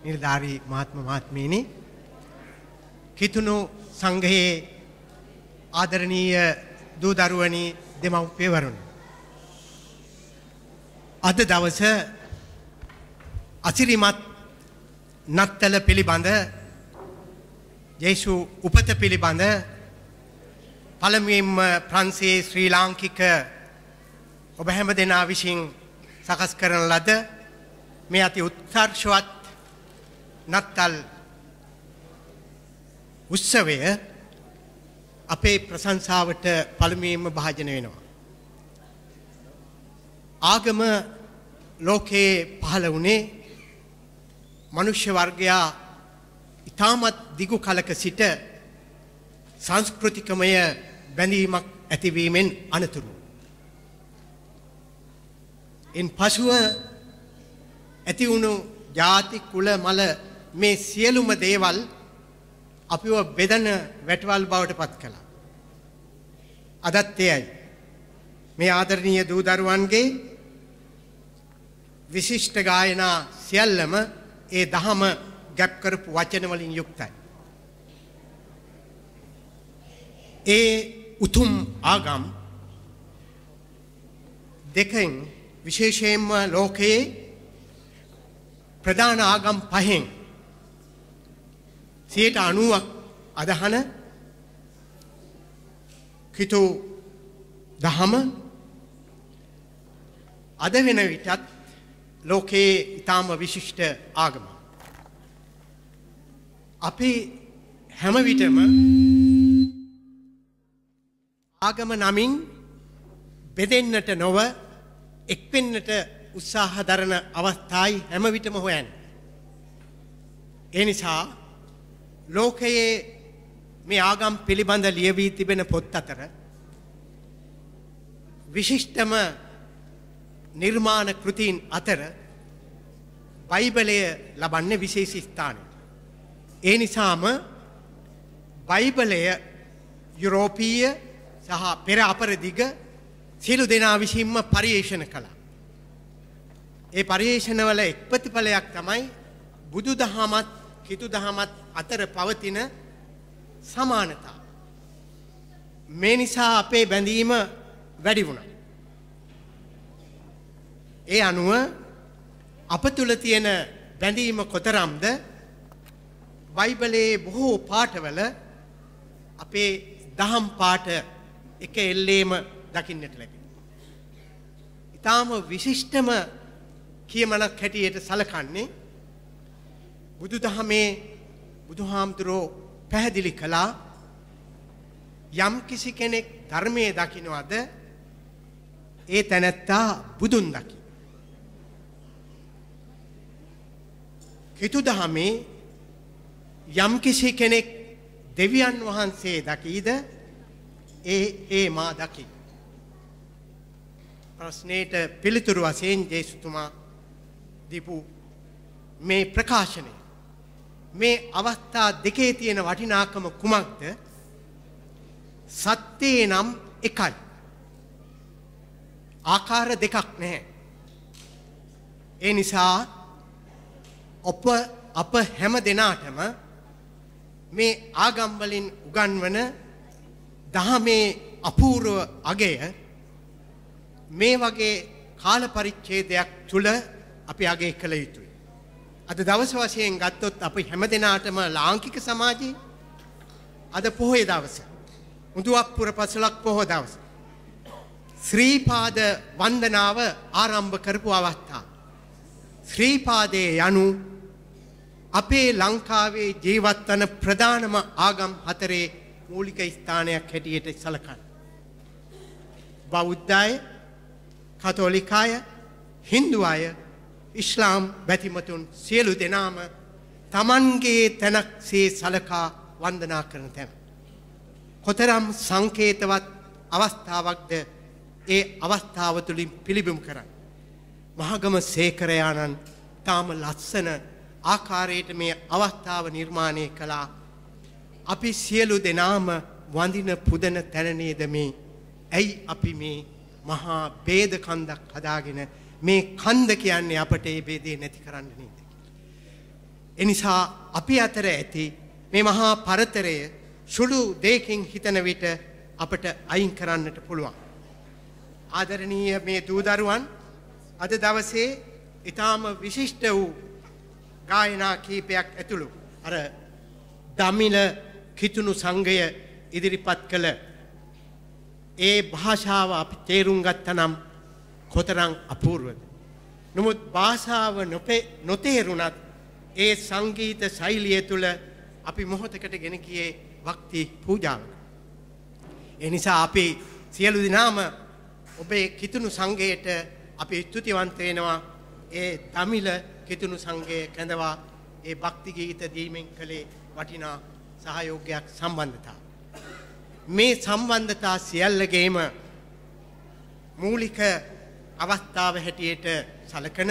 Speaker 8: නිලධාරී මහත්ම මහත්මීනි කිතුණු සංඝයේ ආදරණීය දූ දරුවනි දෙමව්පියවරුනි අද දවසේ අසිරිමත් නත්තල පිළිබඳ යේසු උපත පිළිබඳ පළමුවෙන්ම ප්‍රංශයේ ශ්‍රී ලාංකික ඔබ හැම දෙනා විසින් සකස් කරන ලද මේ අති උත්කර්ෂවත් නත්තල් උත්සවය අපේ ප්‍රශංසාවට පළමුවෙන්ම භාජනය වෙනවා. ආගම ලෝකේ පහළ වුණේ මනුෂ්‍ය වර්ගයා ඉතාමත් දිගු කලක සිට සංස්කෘතිකමය බැඳීමක් ඇතිවීමෙන් අනතුරු. ඉන් පසුව ඇතිවුණු ජාති කුල මල මේ සියලුම දේවල් අපිව බෙදන වැටවල් බවට පත් කළා. අදත් එයයි. මේ ආදරණීය දූ දරුවන්ගේ විශිෂ්ට ගායනා සියල්ලම ඒ දහම ගැප් කරපු වචන වලින් යුක්තයි. ඒ උතුම් ආගම් දෙකෙන් විශේෂයෙන්ම ලෝකයේ ප්‍රධාන ආගම් පහෙන් 90% අදහන කිතු දහම අද වෙන විටත් ලෝකයේ ඊටාම විශිෂ්ට ආගම. අපි හැම විටම ආගම නමින් බෙදෙන්නට නොව එක් වෙන්නට උත්සාහ දරන අවස්ථායි හැම විටම හොයන්නේ. ඒ නිසා ලෝකයේ මේ ආගම් පිළිබඳ ලියවී තිබෙන පොත් අතර විශිෂ්ටම නිර්මාණ කෘතීන් අතර බයිබලය ලබන්නේ විශේෂ ස්ථානය. ඒ නිසාම බයිබලය යුරෝපීය සහ පෙර අපරදිග සියලු දෙනා විසින්ම පරිේෂණ කළා. ඒ පරිේෂණවල එක් ප්‍රතිඵලයක් තමයි බුදුදහමත් කිතුදහමත් අතර පවතින සමානතා. මේ නිසා අපේ බැඳීම වැඩි වුණා. ඒ අනුව අප තුළ තියෙන බැඳීම කොතරම්ද බයිබලයේ බොහෝ පාඨවල අපේ දහම් පාඨ එක එල්ලේම දකින්නට ලැබෙනවා. ඊටාම විශිෂ්ටම කියමනක් හැටියට සලකන්නේ බුදුදහමේ බුදුහාමුදුරෝ පැහැදිලි කළා යම් කිසි කෙනෙක් ධර්මයේ දකින්නවද ඒ තැනැත්තා බුදුන් දකි. කිතුදහමේ යම් කිසි කෙනෙක් දෙවියන් වහන්සේ දකීද ඒ මා දකි. ප්‍රශ්නයට පිළිතුරු වශයෙන් ජේසුතුමා දීපු මේ ප්‍රකාශනය මේ අවස්ථා දෙකේ තියෙන වටිනාකම කුමක්ද? සත්‍යේ නම් එකයි. ආකාර දෙකක් නැහැ. ඒ නිසා අප හැම දෙනාටම මේ ආගම් වලින් උගන්වන දහමේ අපූර්ව අගය මේ වගේ කාල පරිච්ඡේදයක් තුල අපි අගය කළ යුතුයි. අද දවස් වශයෙන් ගත්තොත් අපි හැම දෙනාටම ලාංකික සමාජයේ අද පොහොය දවස උදුවප්පුර පසලක් පොහොය දවස ශ්‍රී පාද වන්දනාව ආරම්භ කරපු අවස්ථාව. ශ්‍රී පාදයේ යනු අපේ ලංකාවේ ජීවත් වන ප්‍රධානම ආගම් හතරේ මූලික ස්ථානයක් හැටියට සැලකන. බෞද්ධය, කතෝලිකය, හින්දු අය, ඉස්ලාම් බැතිමතුන් සියලු දෙනාම තමන්ගේ තැනක්සේ සලකා වන්දනා කරන තැන. කොතරම් සංකේතවත් අවස්ථාවක්ද ඒ අවස්ථාව තුළින් පිළිබිඹු කරන්න. මහගම සේකරයාණන් තාම ලස්සන ආකාරයට මේ අවස්ථාව නිර්මාණය කළා. අපි සියලු දෙනාම වඳින පුදන තැන නේද මේ. ඇයි අපි මේ මහා ભેද කන්දක් හදාගෙන මේ කන්ද කියන්නේ අපට ඒ ભેදේ නැති කරන්න නේද? එනිසා අපි අතර ඇති මේ මහා පරතරය සුළු දෙයකින් හිතන විට අපට අයින් කරන්නට පුළුවන්. ආදරණීය මේ දූ දරුවන් අද දවසේ ඊටාම විශිෂ්ට වූ ගායනා කීපයක් ඇතුළු අර දමිළ කිතුණු සංගය ඉදිරිපත් කළ ඒ භාෂාව අපි තේරුම් ගත්තනම් කොතරම් අපූර්වද. නමුත් භාෂාව නොතේරුණත් ඒ සංගීත ශෛලිය තුළ අපි මොහොතකට ගෙන ගියේ භක්ති පූජාවක. ඒ නිසා අපි සියලු දෙනාම ඔබේ කිතුණු සංගයට අපි ස්තුතිවන්ත වෙනවා. ඒ දමිළ කිතුණු සංගය කැඳවා ඒ භක්ති ගීත දීමෙන් කළේ වටිනා සහයෝගයක් සම්බන්ධතාව. මේ සම්බන්ධතා සියල්ලගේම මූලික අවස්ථාව හැටියට සලකන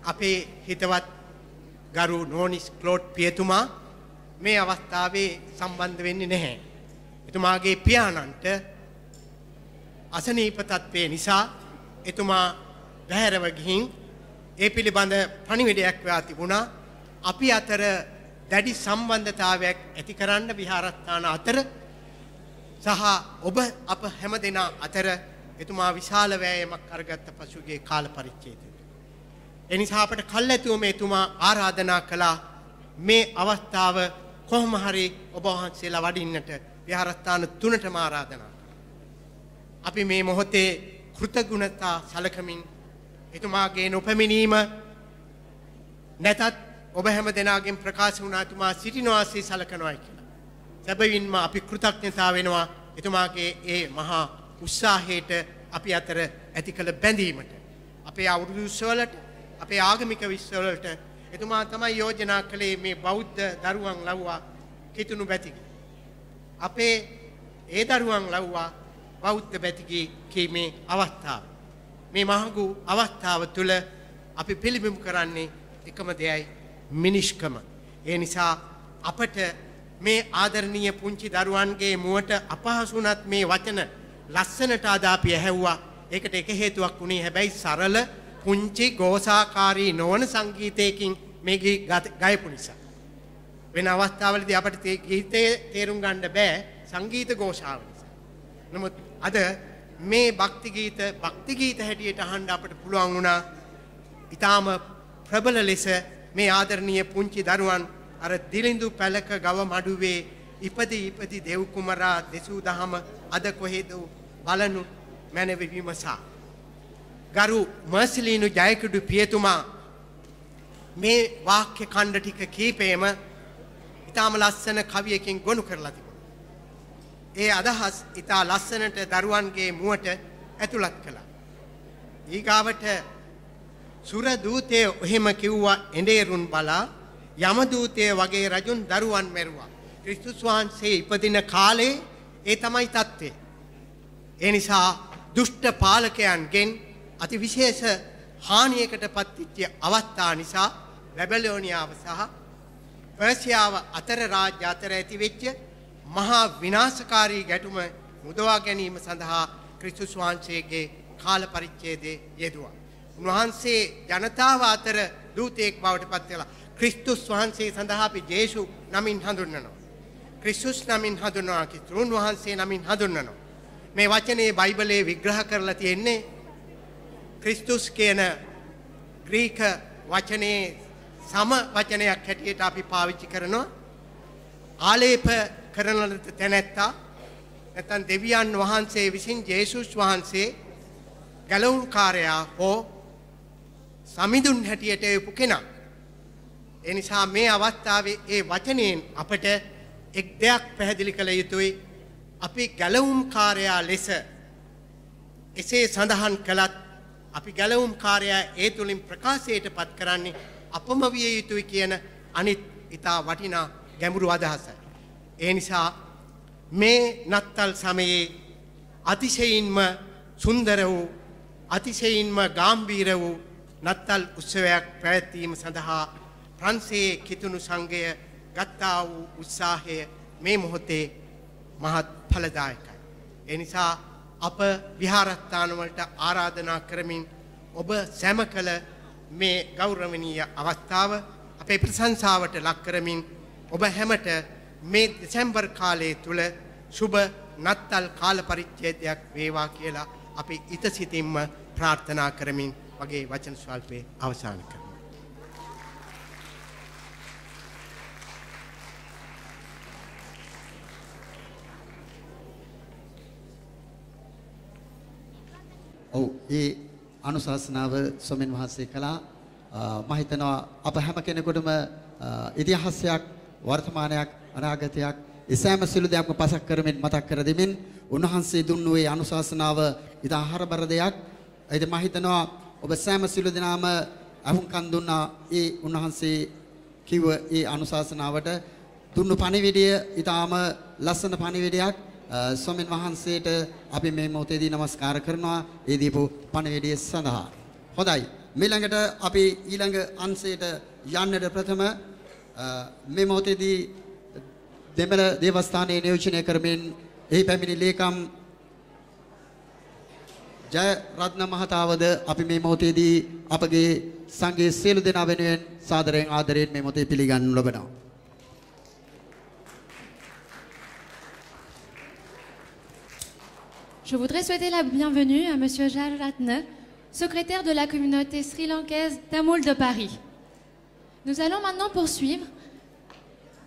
Speaker 8: අපේ හිතවත් ගරු නෝනිස් ක්ලෝඩ් පියතුමා මේ අවස්ථාවේ සම්බන්ධ වෙන්නේ නැහැ. එතුමාගේ පියාණන්ට අසනීප තත්ත්වය නිසා එතුමා බැහැරව ගිහින් ඒ පිළිබඳ පණිවිඩයක් වා තිබුණා. අපි අතර දැඩි සම්බන්ධතාවයක් ඇති කරන්න විහාරස්ථාන අතර සහ ඔබ අප හැමදෙනා අතර එතුමා විශාල වෑයමක් අරගත්ත පසුගිය කාල පරිච්ඡේදය. එනිසා අපට කල්ැතුවම එතුමා ආරාධනා කළා මේ අවස්ථාව කොහොම හරි ඔබ වහන්සේලා වඩින්නට විහාරස්ථාන 3ටම ආරාධනා. අපි මේ මොහොතේ කෘතගුණතා සලකමින් එතුමාගේ නොපැමිණීම නැතත් ඔබ හැම දෙනාගෙන් ප්‍රකාශ වුණා එතුමා සිටිනවාසේ සලකනවායි කියලා. සැබවින්ම අපි කෘතඥතා වෙනවා එතුමාගේ ඒ මහා උත්සාහයට අපි අතර ඇති කළ බැඳීමට. අපේ අවුරුදු උත්සවවලට අපේ ආගමික විශ්වවලට එතුමා තමයි යෝජනා කළේ මේ බෞද්ධ දරුවන් ලව්වා කිතුණු බැතිගි. අපේ ඒ දරුවන් ලව්වා බෞද්ධ බැතිගි කීමේ අවස්ථාව. මේ මහඟු අවස්ථාව තුළ අපි පිළිබිඹු කරන්නේ එකම දෙයයි මිනිස්කම. ඒ නිසා අපට මේ ආදරණීය පුංචි දරුවන්ගේ මුවට අපහසුණත් මේ වචන ලස්සනට අද අපි ඇහැව්වා. ඒකට එක හේතුවක් උනේ හැබැයි සරල පුංචි ගෝසාකාරී නොවන සංගීතයකින් මේ ගයපු නිසා. වෙන අවස්ථාවලදී අපට ගීතේ තේරුම් ගන්න බෑ සංගීත ഘോഷාව නිසා. නමුත් අද මේ භක්ති ගීත හැටියට අහන්න අපට පුළුවන් වුණා. ඊටාම ප්‍රබල ලෙස මේ ආදරණීය පුංචි දරුවන් අර දිලිඳු පැලක ගව මඩුවේ ඉපදි දෙව් කුමරා දෙසූ දහම අද කොහෙද බලනු මැනව විමසා. ගරු මර්සිලීනු ජයකුඩු පියතුමා මේ වාක්‍ය ඛණ්ඩ ටික කීපෙම ඊටාම ලස්සන කවියකින් ගොනු කරලා තිබුණා. ඒ අදහස් ඊටා ලස්සනට දරුවන්ගේ මුවට ඇතුළත් කළා. ඊගාවට සුර දූතේ එහෙම කිව්වා එඬේරුන් බලා යම දූතේ වගේ රජුන් දරුවන් මැරුවා. ක්‍රිස්තුස් වහන්සේ ඉපදින කාලේ ඒ තමයි தත්ත්වය. ඒ නිසා දුෂ්ට පාලකයන්ගෙන් අති විශේෂ හානියකට පත්වෙච්ච අවස්ථා නිසා බැබලෝනියාව සහ පර්සියාව අතර රාජ්‍ය අතර ඇති වෙච්ච මහා විනාශකාරී ගැටුම මුදවා ගැනීම සඳහා ක්‍රිස්තුස් වහන්සේගේ කාල පරිච්ඡේදයේ යෙදුවා. උන්වහන්සේ ජනතාව අතර දූතයෙක් බවට පත් වෙලා ක්‍රිස්තුස් වහන්සේ සඳහා අපි ජේසු නමින් හඳුන්වනවා. ක්‍රිස්තුස් නමින් හඳුන්වනවා. ක්‍රිස්තුන් වහන්සේ නමින් හඳුන්වනවා. මේ වචනේ බයිබලයේ විග්‍රහ කරලා තියෙන්නේ ක්‍රිස්තුස් කියන ග්‍රීක වචනේ සම වචනයක් හැටියට අපි පාවිච්චි කරනවා. ආලේප කරන ලද තැනැත්තා නැත්නම් දෙවියන් වහන්සේ විසින් ජේසුස් වහන්සේ ගැලවුම්කාරයා හෝ සමිඳුන් හැටියට එපු කෙනා. ඒ නිසා මේ අවස්ථාවේ ඒ වචනයෙන් අපට එක් දෙයක් පැහැදිලි කළ යුතුයි. අපි ගැලවුම්කාරයා ලෙස එසේ සඳහන් කළත් අපි ගැලවුම්කාරයා ඒ තුලින් ප්‍රකාශයට පත් කරන්නේ අපම විය යුතුයි කියන අනිත් ඊටා වටිනා ගැඹුරු අදහසයි. ඒ නිසා මේ නත්තල් සමයේ අතිශයින්ම සුන්දර වූ අතිශයින්ම ගැඹීර වූ නත්තල් උත්සවයක් පැවැත්වීම සඳහා ප්‍රංශයේ කිතුණු සංඝය ගත්තා වූ උත්සාහය මේ මොහොතේ මහත් ඵලදායකයි. ඒ නිසා අප විහාරස්ථාන වලට ආරාධනා කරමින් ඔබ සැම කළ මේ ගෞරවනීය අවස්ථාව අපේ ප්‍රශංසාවට ලක් කරමින් ඔබ හැමට මේ දෙසැම්බර් කාලයේ තුල සුබ නත්තල් කාල පරිච්ඡේදයක් වේවා කියලා අපි ඊට සිතින්ම ප්‍රාර්ථනා කරමින් වගේ වචන ස්වල්පේ අවසන් කරමු.
Speaker 1: ඔව් ඒ අනුශාසනාව ස්වාමීන් වහන්සේ කළා. මම හිතනවා අප හැම කෙනෙකුටම ඉතිහාසයක් වර්තමානයක් අනාගතයක් එසෑම සිළු දෙයක්ම පසක් කරමින් මතක් කර දෙමින් උන්වහන්සේ දුන්නු ඒ අනුශාසනාව ඉතා හරබර දෙයක්. ඒත් මම හිතනවා ඔබ සෑම සිළු දෙනාම අහුම්කන් දුන්නා ඒ උන්වහන්සේ කිව්ව ඒ අනුශාසනාවට දුන්නු පණිවිඩය ඉතාම ලස්සන පණිවිඩයක්. ස්වාමීන් වහන්සේට අපි මේ මොහොතේදී নমස්කාර කරනවා ඒ දීපු පණිවිඩය සඳහා. හොඳයි. ඊළඟට අපි ඊළඟ අංශයට යන්නට ප්‍රථම මේ මොහොතේදී දෙමළ දේවස්ථානයේ නියෝජනය කරමින් එහි පැමිණි ලේකම් ජය රත්න මහතාවද අපි මේ මොහොතේදී අපගේ සංඝයේ සියලු දෙනා වෙනුවෙන් සාදරයෙන් ආදරයෙන් මේ මොහොතේ පිළිගන්නු ලබනවා.
Speaker 2: Je voudrais souhaiter la bienvenue à Monsieur Jal Ratne, secrétaire de la communauté sri-lankaise Tamoul de Paris. Nous allons maintenant poursuivre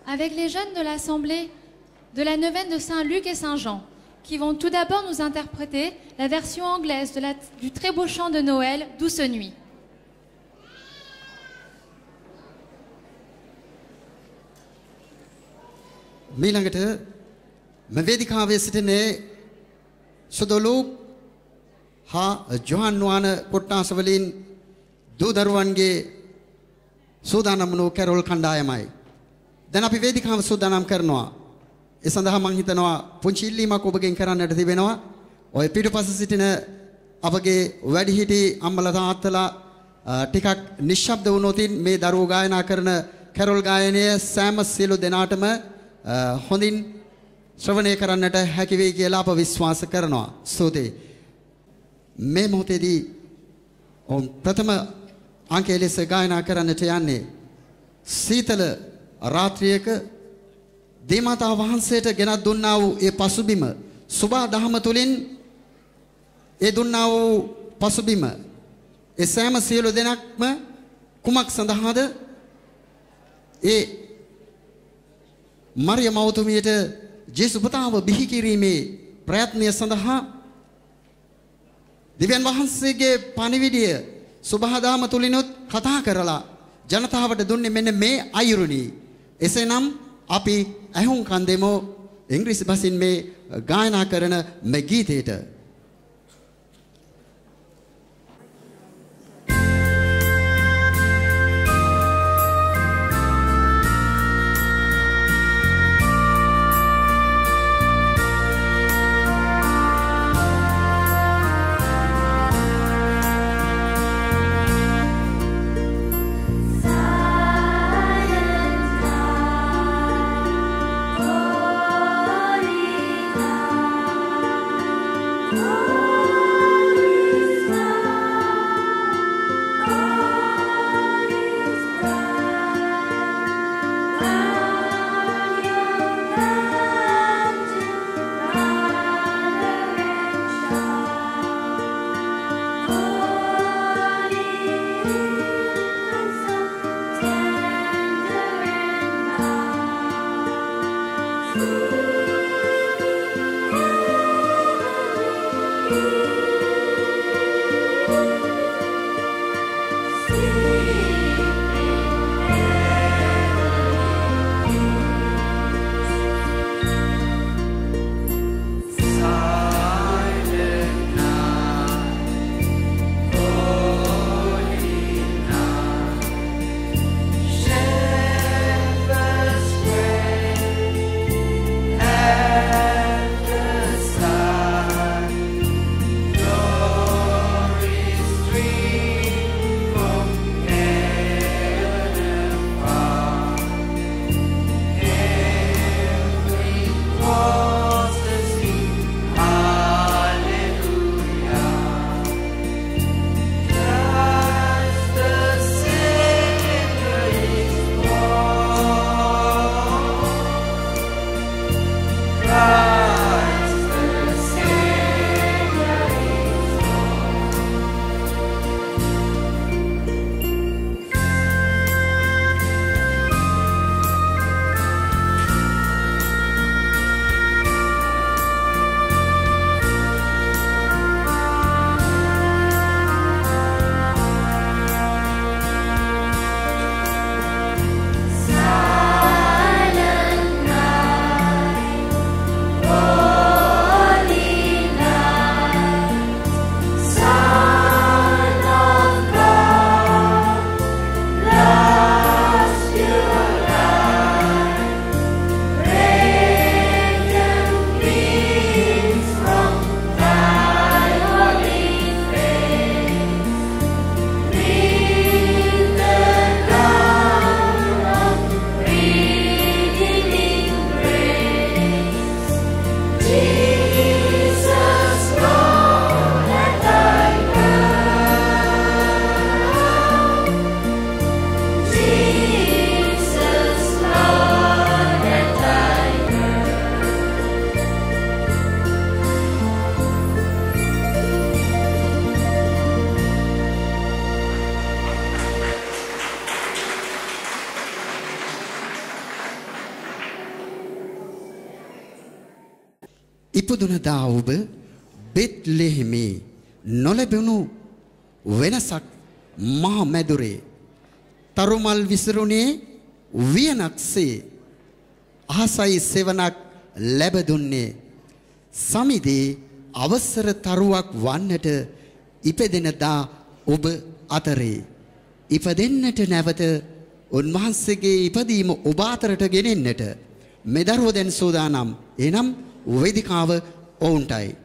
Speaker 2: avec les jeunes de l'Assemblée de la neuvaine de Saint-Luc et Saint-Jean, qui vont tout d'abord nous interpréter la version anglaise du très beau chant de Noël, Douce Nuit.
Speaker 1: මීළඟට මවේදිකාවේ සිටිනේ සුදලෝක් හා ජොහන් වාන කොට්ටාස වලින් දූ දරුවන්ගේ සූදානම් වූ Carol කණ්ඩායමයි. දැන් අපි වේදිකාව සූදානම් කරනවා. ඒ සඳහා මම හිතනවා පුංචි ඉල්ලීමක් ඔබගෙන් කරන්නට තිබෙනවා. ඔය පිටුපස සිටින අපගේ වැඩිහිටි අම්මලා තාත්තලා ටිකක් නිශ්ශබ්ද වුණොතින් මේ දරුවෝ ගායනා කරන කැරොල් ගායනය සෑම සියලු දෙනාටම හොඳින් ශ්‍රවණය කරන්නට හැකි වෙයි කියලා අප විශ්වාස කරනවා. ස්තුතියි. මේ මොහොතේදී ප්‍රථම අංකයේ ලෙස ගායනා කරන්නට යන්නේ සීතල රාත්‍රියක දේවමාතා වහන්සේට ගෙනත් දුන්නා වූ ඒ පසුබිම සුභා දහම තුලින් ඒ දුන්නා වූ පසුබිම ඒ සෑම සියලු දෙනාක්ම කුමක් සඳහාද ඒ මරියම් මවතුමියට ජේසු පුතාව බිහි කිරීමේ ප්‍රයත්නය සඳහා දිව්‍යන් වහන්සේගේ පණිවිඩය සුභාදාම තුලිනුත් කතා කරලා ජනතාවට දුන්නේ මෙන්න මේ අයුරුනි. එසේනම් අපි ඇහුම්කන් දෙමු ඉංග්‍රීසි භාෂෙන් මේ ගායනා කරන මේ ගීතයට. ඉපදුනදා ඔබ බෙත්ලෙහෙමේ නොලැබුණු වෙනසක් මහ මැදුරේ තරුමල් විසිරුණේ වියනක්සේ අහසයි සෙවණක් ලැබ දුන්නේ සමිදේ අවසර තරුවක් වන්නට ඉපදෙනදා ඔබ අතරේ ඉපදෙන්නට නැවත උන්වහන්සේගේ ඉපදීම ඔබ අතරට ගෙනෙන්නට මෙදරුව දැන් සෝදානම් එනම් වේදිකාව ඔවුන්ටයි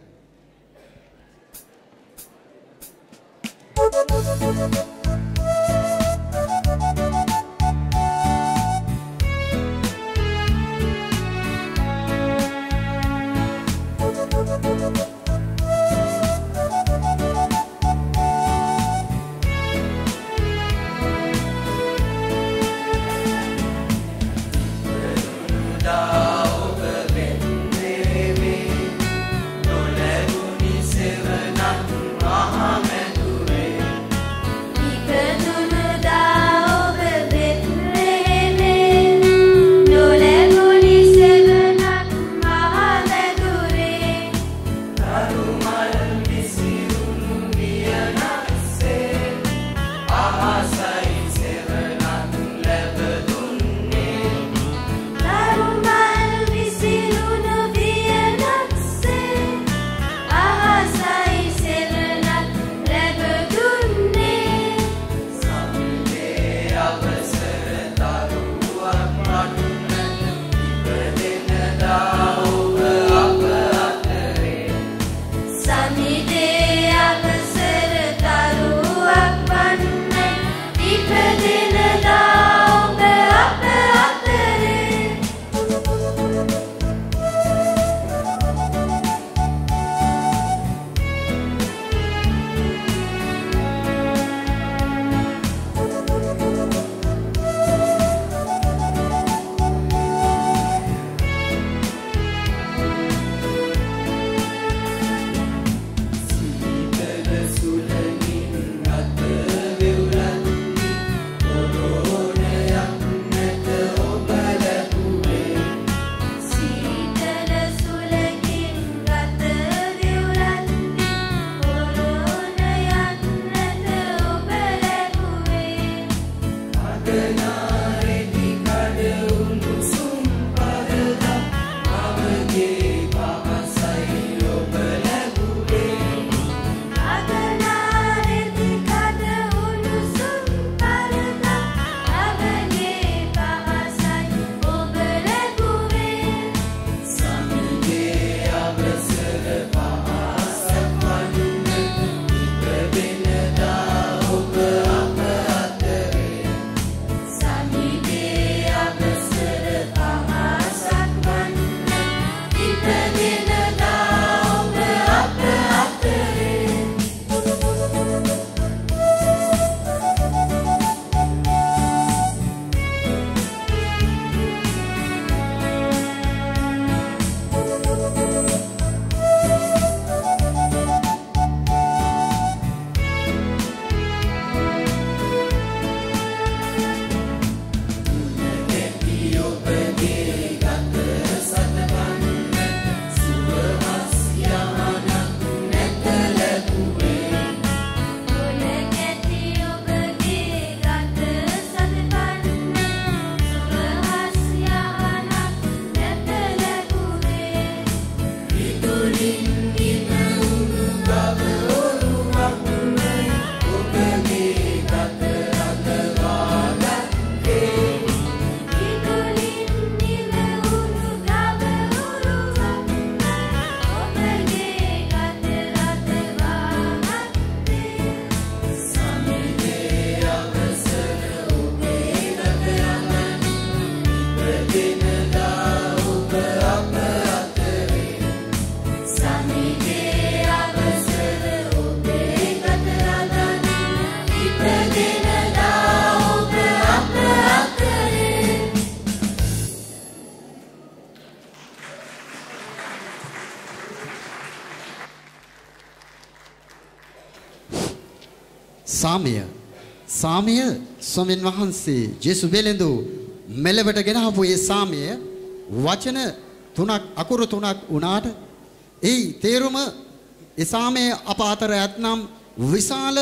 Speaker 1: සාමය ස්වාමීන් වහන්සේ ජේසු වෙලෙන්දු මෙලවට ගෙනහපු ඒ සාමය වචන තුනක් අකුරු තුනක් වුණාට ඒ තේරුම ඒ සාමය අප අතර ඇතනම් විශාල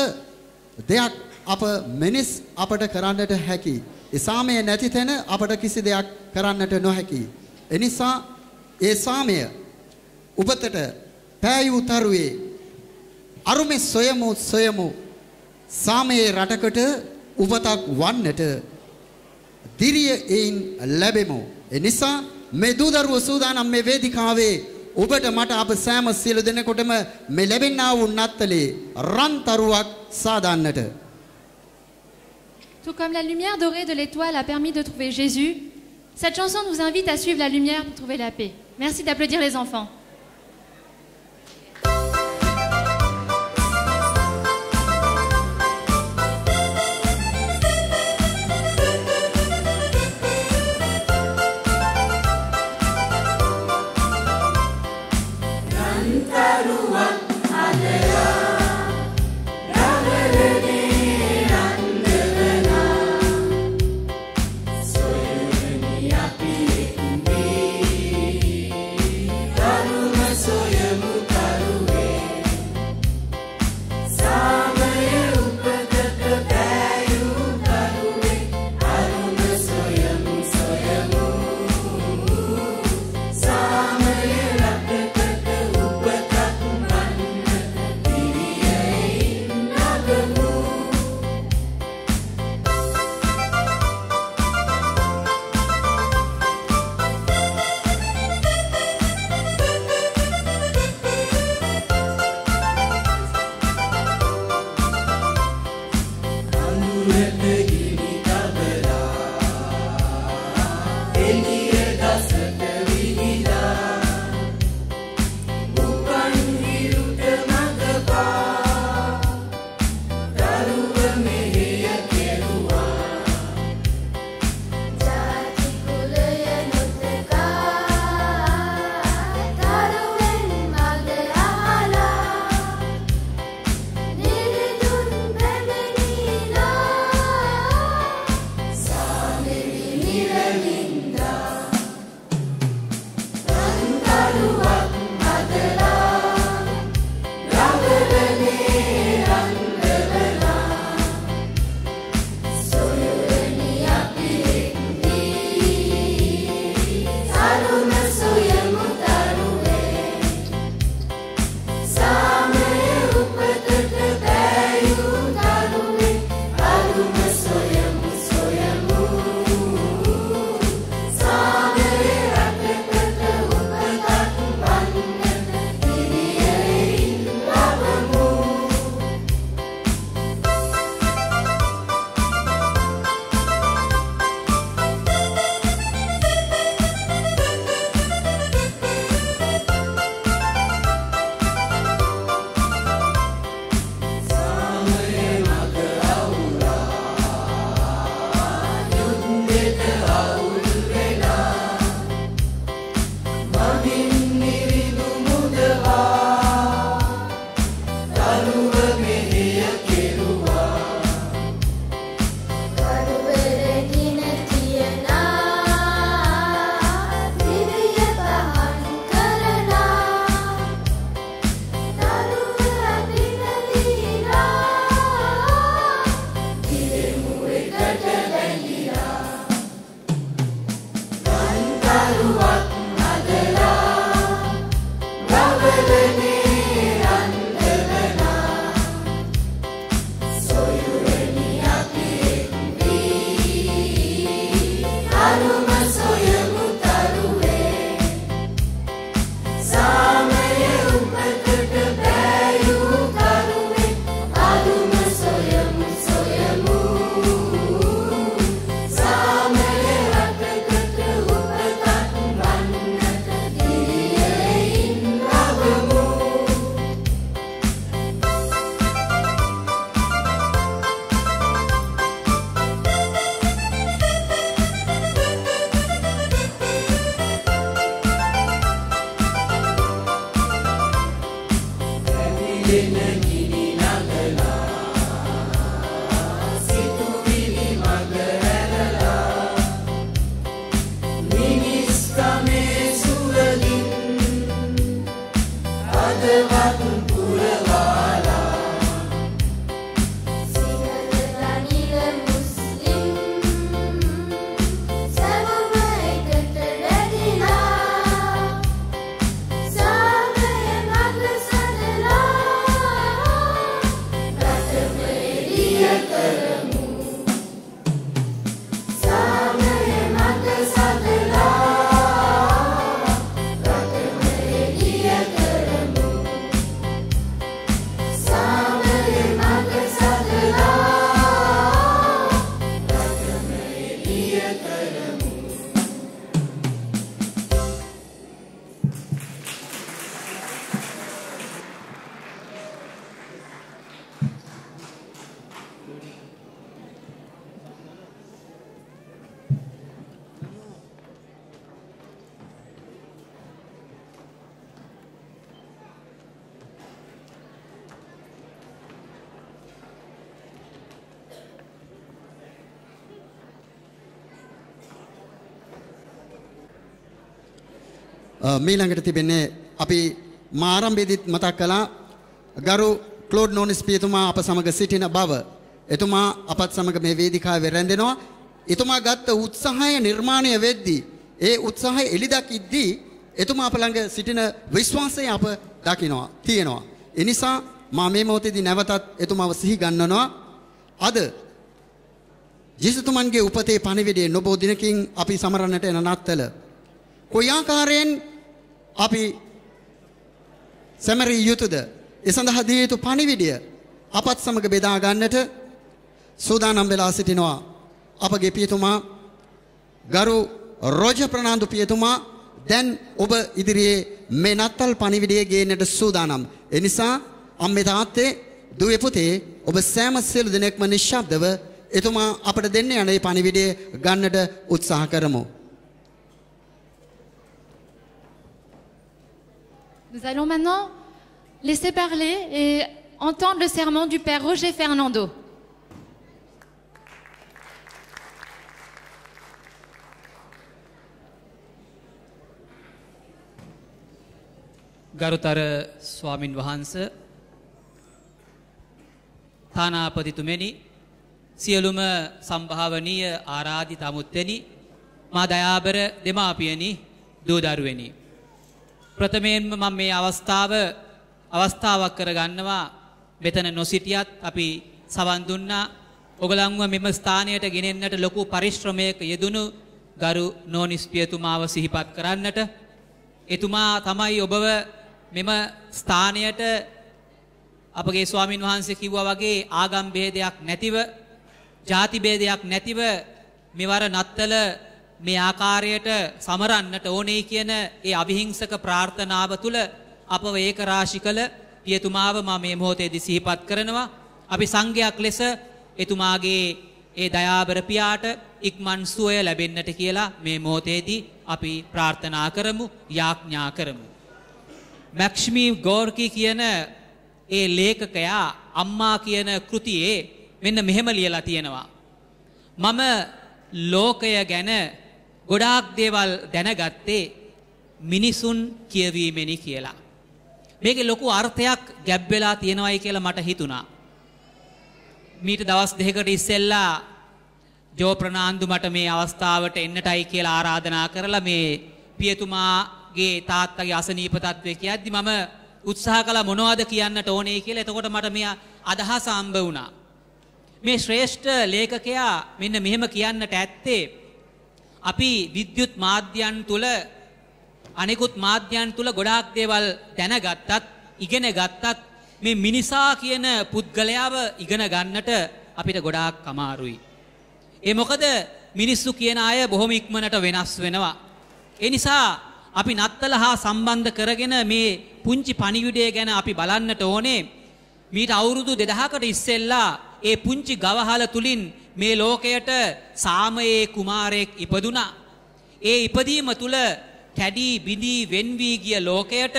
Speaker 1: දෙයක් අප මිනිස් අපට කරන්නට හැකි. ඒ සාමය නැති තැන අපට කිසි දෙයක් කරන්නට නොහැකි. එනිසා ඒ සාමය උපතට පෑයූ තරුවේ අරුමේ සොයමු සාමයේ රටකට උපතක් වන්නට දිරිය එයින් ලැබෙමු. එනිසා මේ දූ දරුවෝ සූදානම් මේ වේදිකාවේ ඔබට මට අප සෑම සියලු දෙනෙකුටම මේ ලැබෙනා වූ නත්තලේ රන් තරුවක් සාදන්නට.
Speaker 2: Tout comme la lumière dorée de l'étoile a permis de trouver Jésus, cette chanson nous invite à suivre la lumière pour trouver la paix. Merci d'applaudir les enfants.
Speaker 1: මීළඟට තිබෙන්නේ අපි ආරම්භයේදීත් මතක් කළා ගරු ක්ලෝඩ් නෝනිස් පියතුමා අප සමග සිටින බව. එතුමා අපත් සමග මේ වේදිකාවේ රැඳෙනවා. එතුමා ගත්ත උත්සාහය නිර්මාණය වෙද්දී ඒ උත්සාහය එළිදකිද්දී එතුමා අප ළඟ සිටින විශ්වාසය අප දකිනවා තියෙනවා. ඒ නිසා මා මේ මොහොතේදී නැවතත් එතුමාව සිහි ගන්නනවා. අද ජේසුතුමන්ගේ උපතේ පණිවිඩය නොබෝ දිනකින් අපි සමරන්නට එන නත්තල කොයි ආකාරයෙන් අපි සමරිය යුතුද? ඒ සඳහා දිය යුතු පණිවිඩය අපත් සමග බෙදා ගන්නට සූදානම් වෙලා සිටිනවා අපගේ පියතුමා ගරු රෝජ ප්‍රනාන්දු පියතුමා. දැන් ඔබ ඉදිරියේ මේ නත්තල් පණිවිඩය ගේන්නට සූදානම්. ඒ නිසා අම්මේ තාත්තේ දුවේ පුතේ ඔබ සෑම සියලු දෙනෙක්ම නිශ්ශබ්දව එතුමා අපට දෙන්න යන මේ පණිවිඩය ගන්නට උත්සාහ කරමු.
Speaker 2: Nous allons maintenant laisser parler et entendre le sermon du Père Roger Fernando.
Speaker 3: ගරුතර ස්වාමින් වහන්ස, තානාපතිතුමනි, සියලුම සම්භාවනීය ආරාධිත අමුත්තෙනි, මා දයාබර දෙමාපියනි, දූ දරුවෙනි. ප්‍රථමයෙන්ම මම මේ අවස්ථාවක් කරගන්නවා. මෙතන නොසිටියත් අපි සවන් දුන්නා. ඔගලන්ව මෙම ස්ථානයට ගෙනෙන්නට ලොකු පරිශ්‍රමයක යෙදුණු ගරු නෝනිස් පියතුමාව සිහිපත් කරන්නට. එතුමා තමයි ඔබව මෙම ස්ථානයට අපගේ ස්වාමින් වහන්සේ කිව්වා වගේ ආගම් භේදයක් නැතිව, ಜಾති භේදයක් නැතිව මෙවර නත්තල මේ ආකාරයට සමරන්නට ඕනේ කියන ඒ අවිහිංසක ප්‍රාර්ථනාව තුළ අපව ඒක රාශි කළ පියතුමාව මම මේ මොහොතේදී සිහිපත් කරනවා. අපි සංඝයක් ලෙස එතුමාගේ ඒ දයාබර පියාට ඉක්මන් සුවය ලැබෙන්නට කියලා මේ මොහොතේදී අපි ප්‍රාර්ථනා කරමු, යාඥා කරමු. මැක්ස්මී ගෝර්කි කියන ඒ ලේඛකයා අම්මා කියන කෘතියේ මෙන්න මෙහෙම ලියලා තියෙනවා. මම ලෝකය ගැන ගොඩාක් දේවල් දැනගත්තේ මිනිසුන් කියවීමෙනි කියලා. මේකේ ලොකු අර්ථයක් ගැබ් වෙලා තියෙනවායි කියලා මට හිතුණා. මීට දවස් දෙකකට ඉස්සෙල්ලා ජෝ ප්‍රනාන්දු මට මේ අවස්ථාවට එන්නටයි කියලා ආරාධනා කරලා මේ පියතුමාගේ තාත්තගේ අසනීප තත්ත්වය කියද්දි මම උත්සාහ කළා මොනවද කියන්නට ඕනේ කියලා. එතකොට මට මේ අදහස හම්බ වුණා. මේ ශ්‍රේෂ්ඨ ලේඛකයා මෙන්න මෙහෙම කියන්නට ඇත්තේ අපි විද්‍යුත් මාධ්‍යයන් තුල අනිකුත් මාධ්‍යයන් තුල ගොඩාක් දේවල් දැනගත්තත් ඉගෙන ගත්තත් මේ මිනිසා කියන පුද්ගලයාව ඉගෙන ගන්නට අපිට ගොඩාක් අමාරුයි. ඒ මොකද මිනිස්සු කියන අය බොහොම ඉක්මනට වෙනස් වෙනවා. ඒ නිසා අපි නත්තල හා සම්බන්ධ කරගෙන මේ පුංචි පණිවිඩය ගැන අපි බලන්නට ඕනේ. මීට අවුරුදු 2000කට ඉස්සෙල්ලා ඒ පුංචි ගවහල තුලින් මේ ලෝකයට සාමයේ කුමාරයෙක් ඉපදුනා. ඒ ඉපදීම තුල කැඩී බිඳී වෙන් වී ගිය ලෝකයට,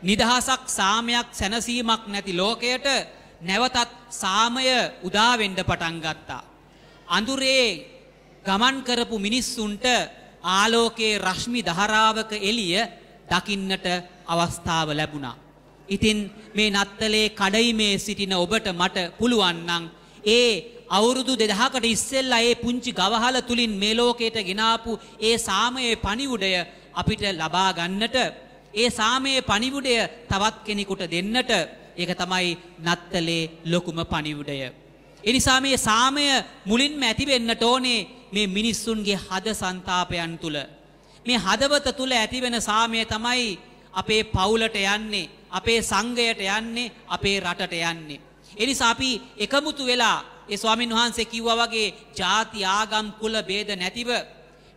Speaker 3: නිදහසක් සාමයක් සැනසීමක් නැති ලෝකයට නැවතත් සාමය උදා වෙන්න පටන් ගත්තා. අඳුරේ ගමන් කරපු මිනිස්සුන්ට ආලෝකයේ රශ්මි ධාරාවක එළිය දකින්නට අවස්ථාව ලැබුණා. ඉතින් මේ නත්තලේ කඩයිමේ සිටින ඔබට මට පුළුවන් නම් ඒ අවුරුදු 2000කට ඉස්සෙල්ලා ඒ පුංචි ගවහල තුලින් මේ ලෝකයට ගෙනාපු ඒ සාමයේ පණිවුඩය අපිට ලබා ගන්නට, ඒ සාමයේ පණිවුඩය තවත් කෙනෙකුට දෙන්නට, ඒක තමයි නත්තලේ ලොකුම පණිවුඩය. ඒ නිසා මේ සාමය මුලින්ම ඇති වෙන්නට ඕනේ මේ මිනිස්සුන්ගේ හද සංතාපයන් තුල. මේ හදවත තුල ඇති වෙන සාමය තමයි අපේ පවුලට යන්නේ, අපේ සංඝයට යන්නේ, අපේ රටට යන්නේ. ඒ නිසා අපි එකමුතු වෙලා ඒ ස්වාමින් වහන්සේ කිව්වා වගේ ಜಾති ආගම් කුල ભેද නැතිව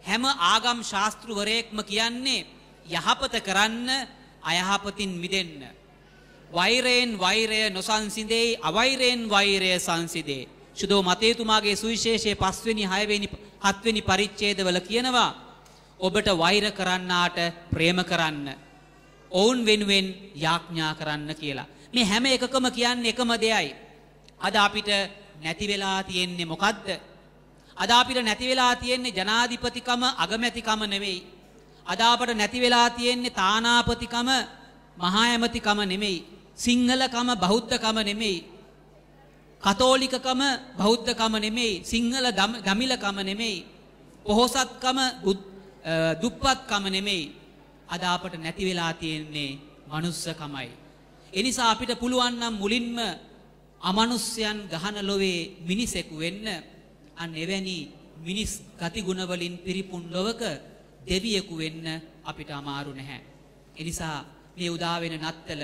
Speaker 3: හැම ආගම් ශාස්ත්‍රවරයෙක්ම කියන්නේ යහපත කරන්න, අයහපතින් මිදෙන්න. වෛරයෙන් වෛරය නොසන්සිදේ, අවෛරයෙන් වෛරය සංසිදේ. සුදෝ මතේතුමාගේ සුවිශේෂයේ 5 වෙනි 6 වෙනි 7 වෙනි පරිච්ඡේදවල කියනවා ඔබට වෛර කරන්නාට ප්‍රේම කරන්න, ඔවුන් වෙනුවෙන් යාඥා කරන්න කියලා. මේ හැම එකකම කියන්නේ එකම දෙයයි. අද අපිට නැති වෙලා තියෙන්නේ මොකද්ද? අද අපිට නැති වෙලා තියෙන්නේ ජනාධිපතිකම, අගමැතිකම නෙවෙයි. අද අපට නැති වෙලා තියෙන්නේ තානාපතිකම මහා ඇමතිකම නෙමෙයි. සිංහලකම බෞද්ධකම නෙමෙයි. කතෝලිකකම බෞද්ධකම නෙමෙයි. සිංහල දමිලකම නෙමෙයි. පොහොසත්කම දුප්පත්කම නෙමෙයි. අද අපට නැති වෙලා තියෙන්නේ මනුස්සකමයි. ඒ නිසා අපිට පුළුවන් නම් මුලින්ම අමනුෂ්‍යයන් ගහන ලොවේ මිනිසෙකු වෙන්න. අන්න එවැනි මිනිස් ගතිගුණ වලින් පිරිපුන් ලොවක දෙවියෙකු වෙන්න අපිට අමාරු නැහැ. ඒ නිසා මේ උදා වෙන නත්තල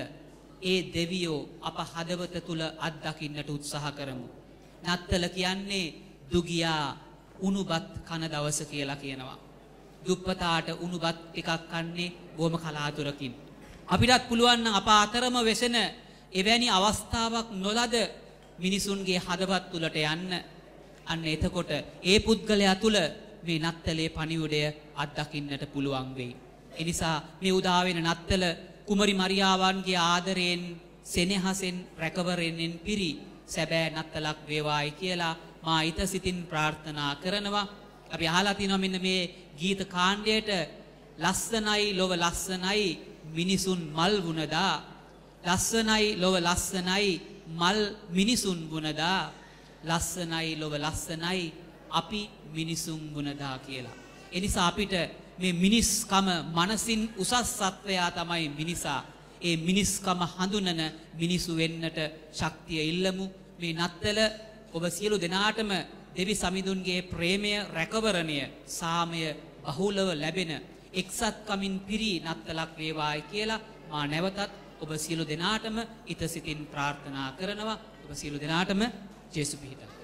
Speaker 3: ඒ දෙවියෝ අප හදවත තුල අත්දකින්නට උත්සාහ කරමු. නත්තල කියන්නේ දුගියා උණුබත් කන දවස කියලා කියනවා. දුප්පතාට උණුබත් ටිකක් කන්නේ බොහොම කලාතුරකින්. අපිටත් පුළුවන් නම් අප අතරම වෙසෙන එවැනි අවස්ථාවක් නොලද මිනිසුන්ගේ හදවත් තුලට යන්න. අන්න එතකොට ඒ පුද්ගලයා තුල මේ නත්තලේ පණිවුඩය අත්දකින්නට පුළුවන් වෙයි. ඒ නිසා මේ උදා වෙන නත්තල කුමරි මරියාවන්ගේ ආදරයෙන් සෙනෙහසෙන් රැකවරෙන්ෙන් පිරි සැබෑ නත්තලක් වේවායි කියලා මා ඊට සිතින් ප්‍රාර්ථනා කරනවා. අපි අහලා තිනවා මෙන්න මේ ගීත කාණ්ඩයට ලස්සනයි ලොව ලස්සනයි මිනිසුන් මල් වුණදා. ලස්සනයි ලොව ලස්සනයි මල් මිනිසුන් වුණදා. ලස්සනයි ලොව ලස්සනයි අපි මිනිසුන් වුණදා කියලා. ඒ නිසා අපිට මේ මිනිස්කම මනසින් උසස් සත්වයා තමයි මිනිසා. ඒ මිනිස්කම හඳුනන මිනිසු වෙන්නට ශක්තිය ඉල්ලමු. මේ නත්තල ඔබ සියලු දෙනාටම දෙවි සමිඳුන්ගේ ප්‍රේමය රැකවරණය සාමය බහුලව ලැබෙන එක්සත්කමින් පිරි නත්තලක් වේවායි කියලා මා නැවතත් ඔබ සියලු දෙනාටම ඊට සිතින් ප්‍රාර්ථනා කරනවා. ඔබ සියලු දෙනාටම ජේසු පිහිටා.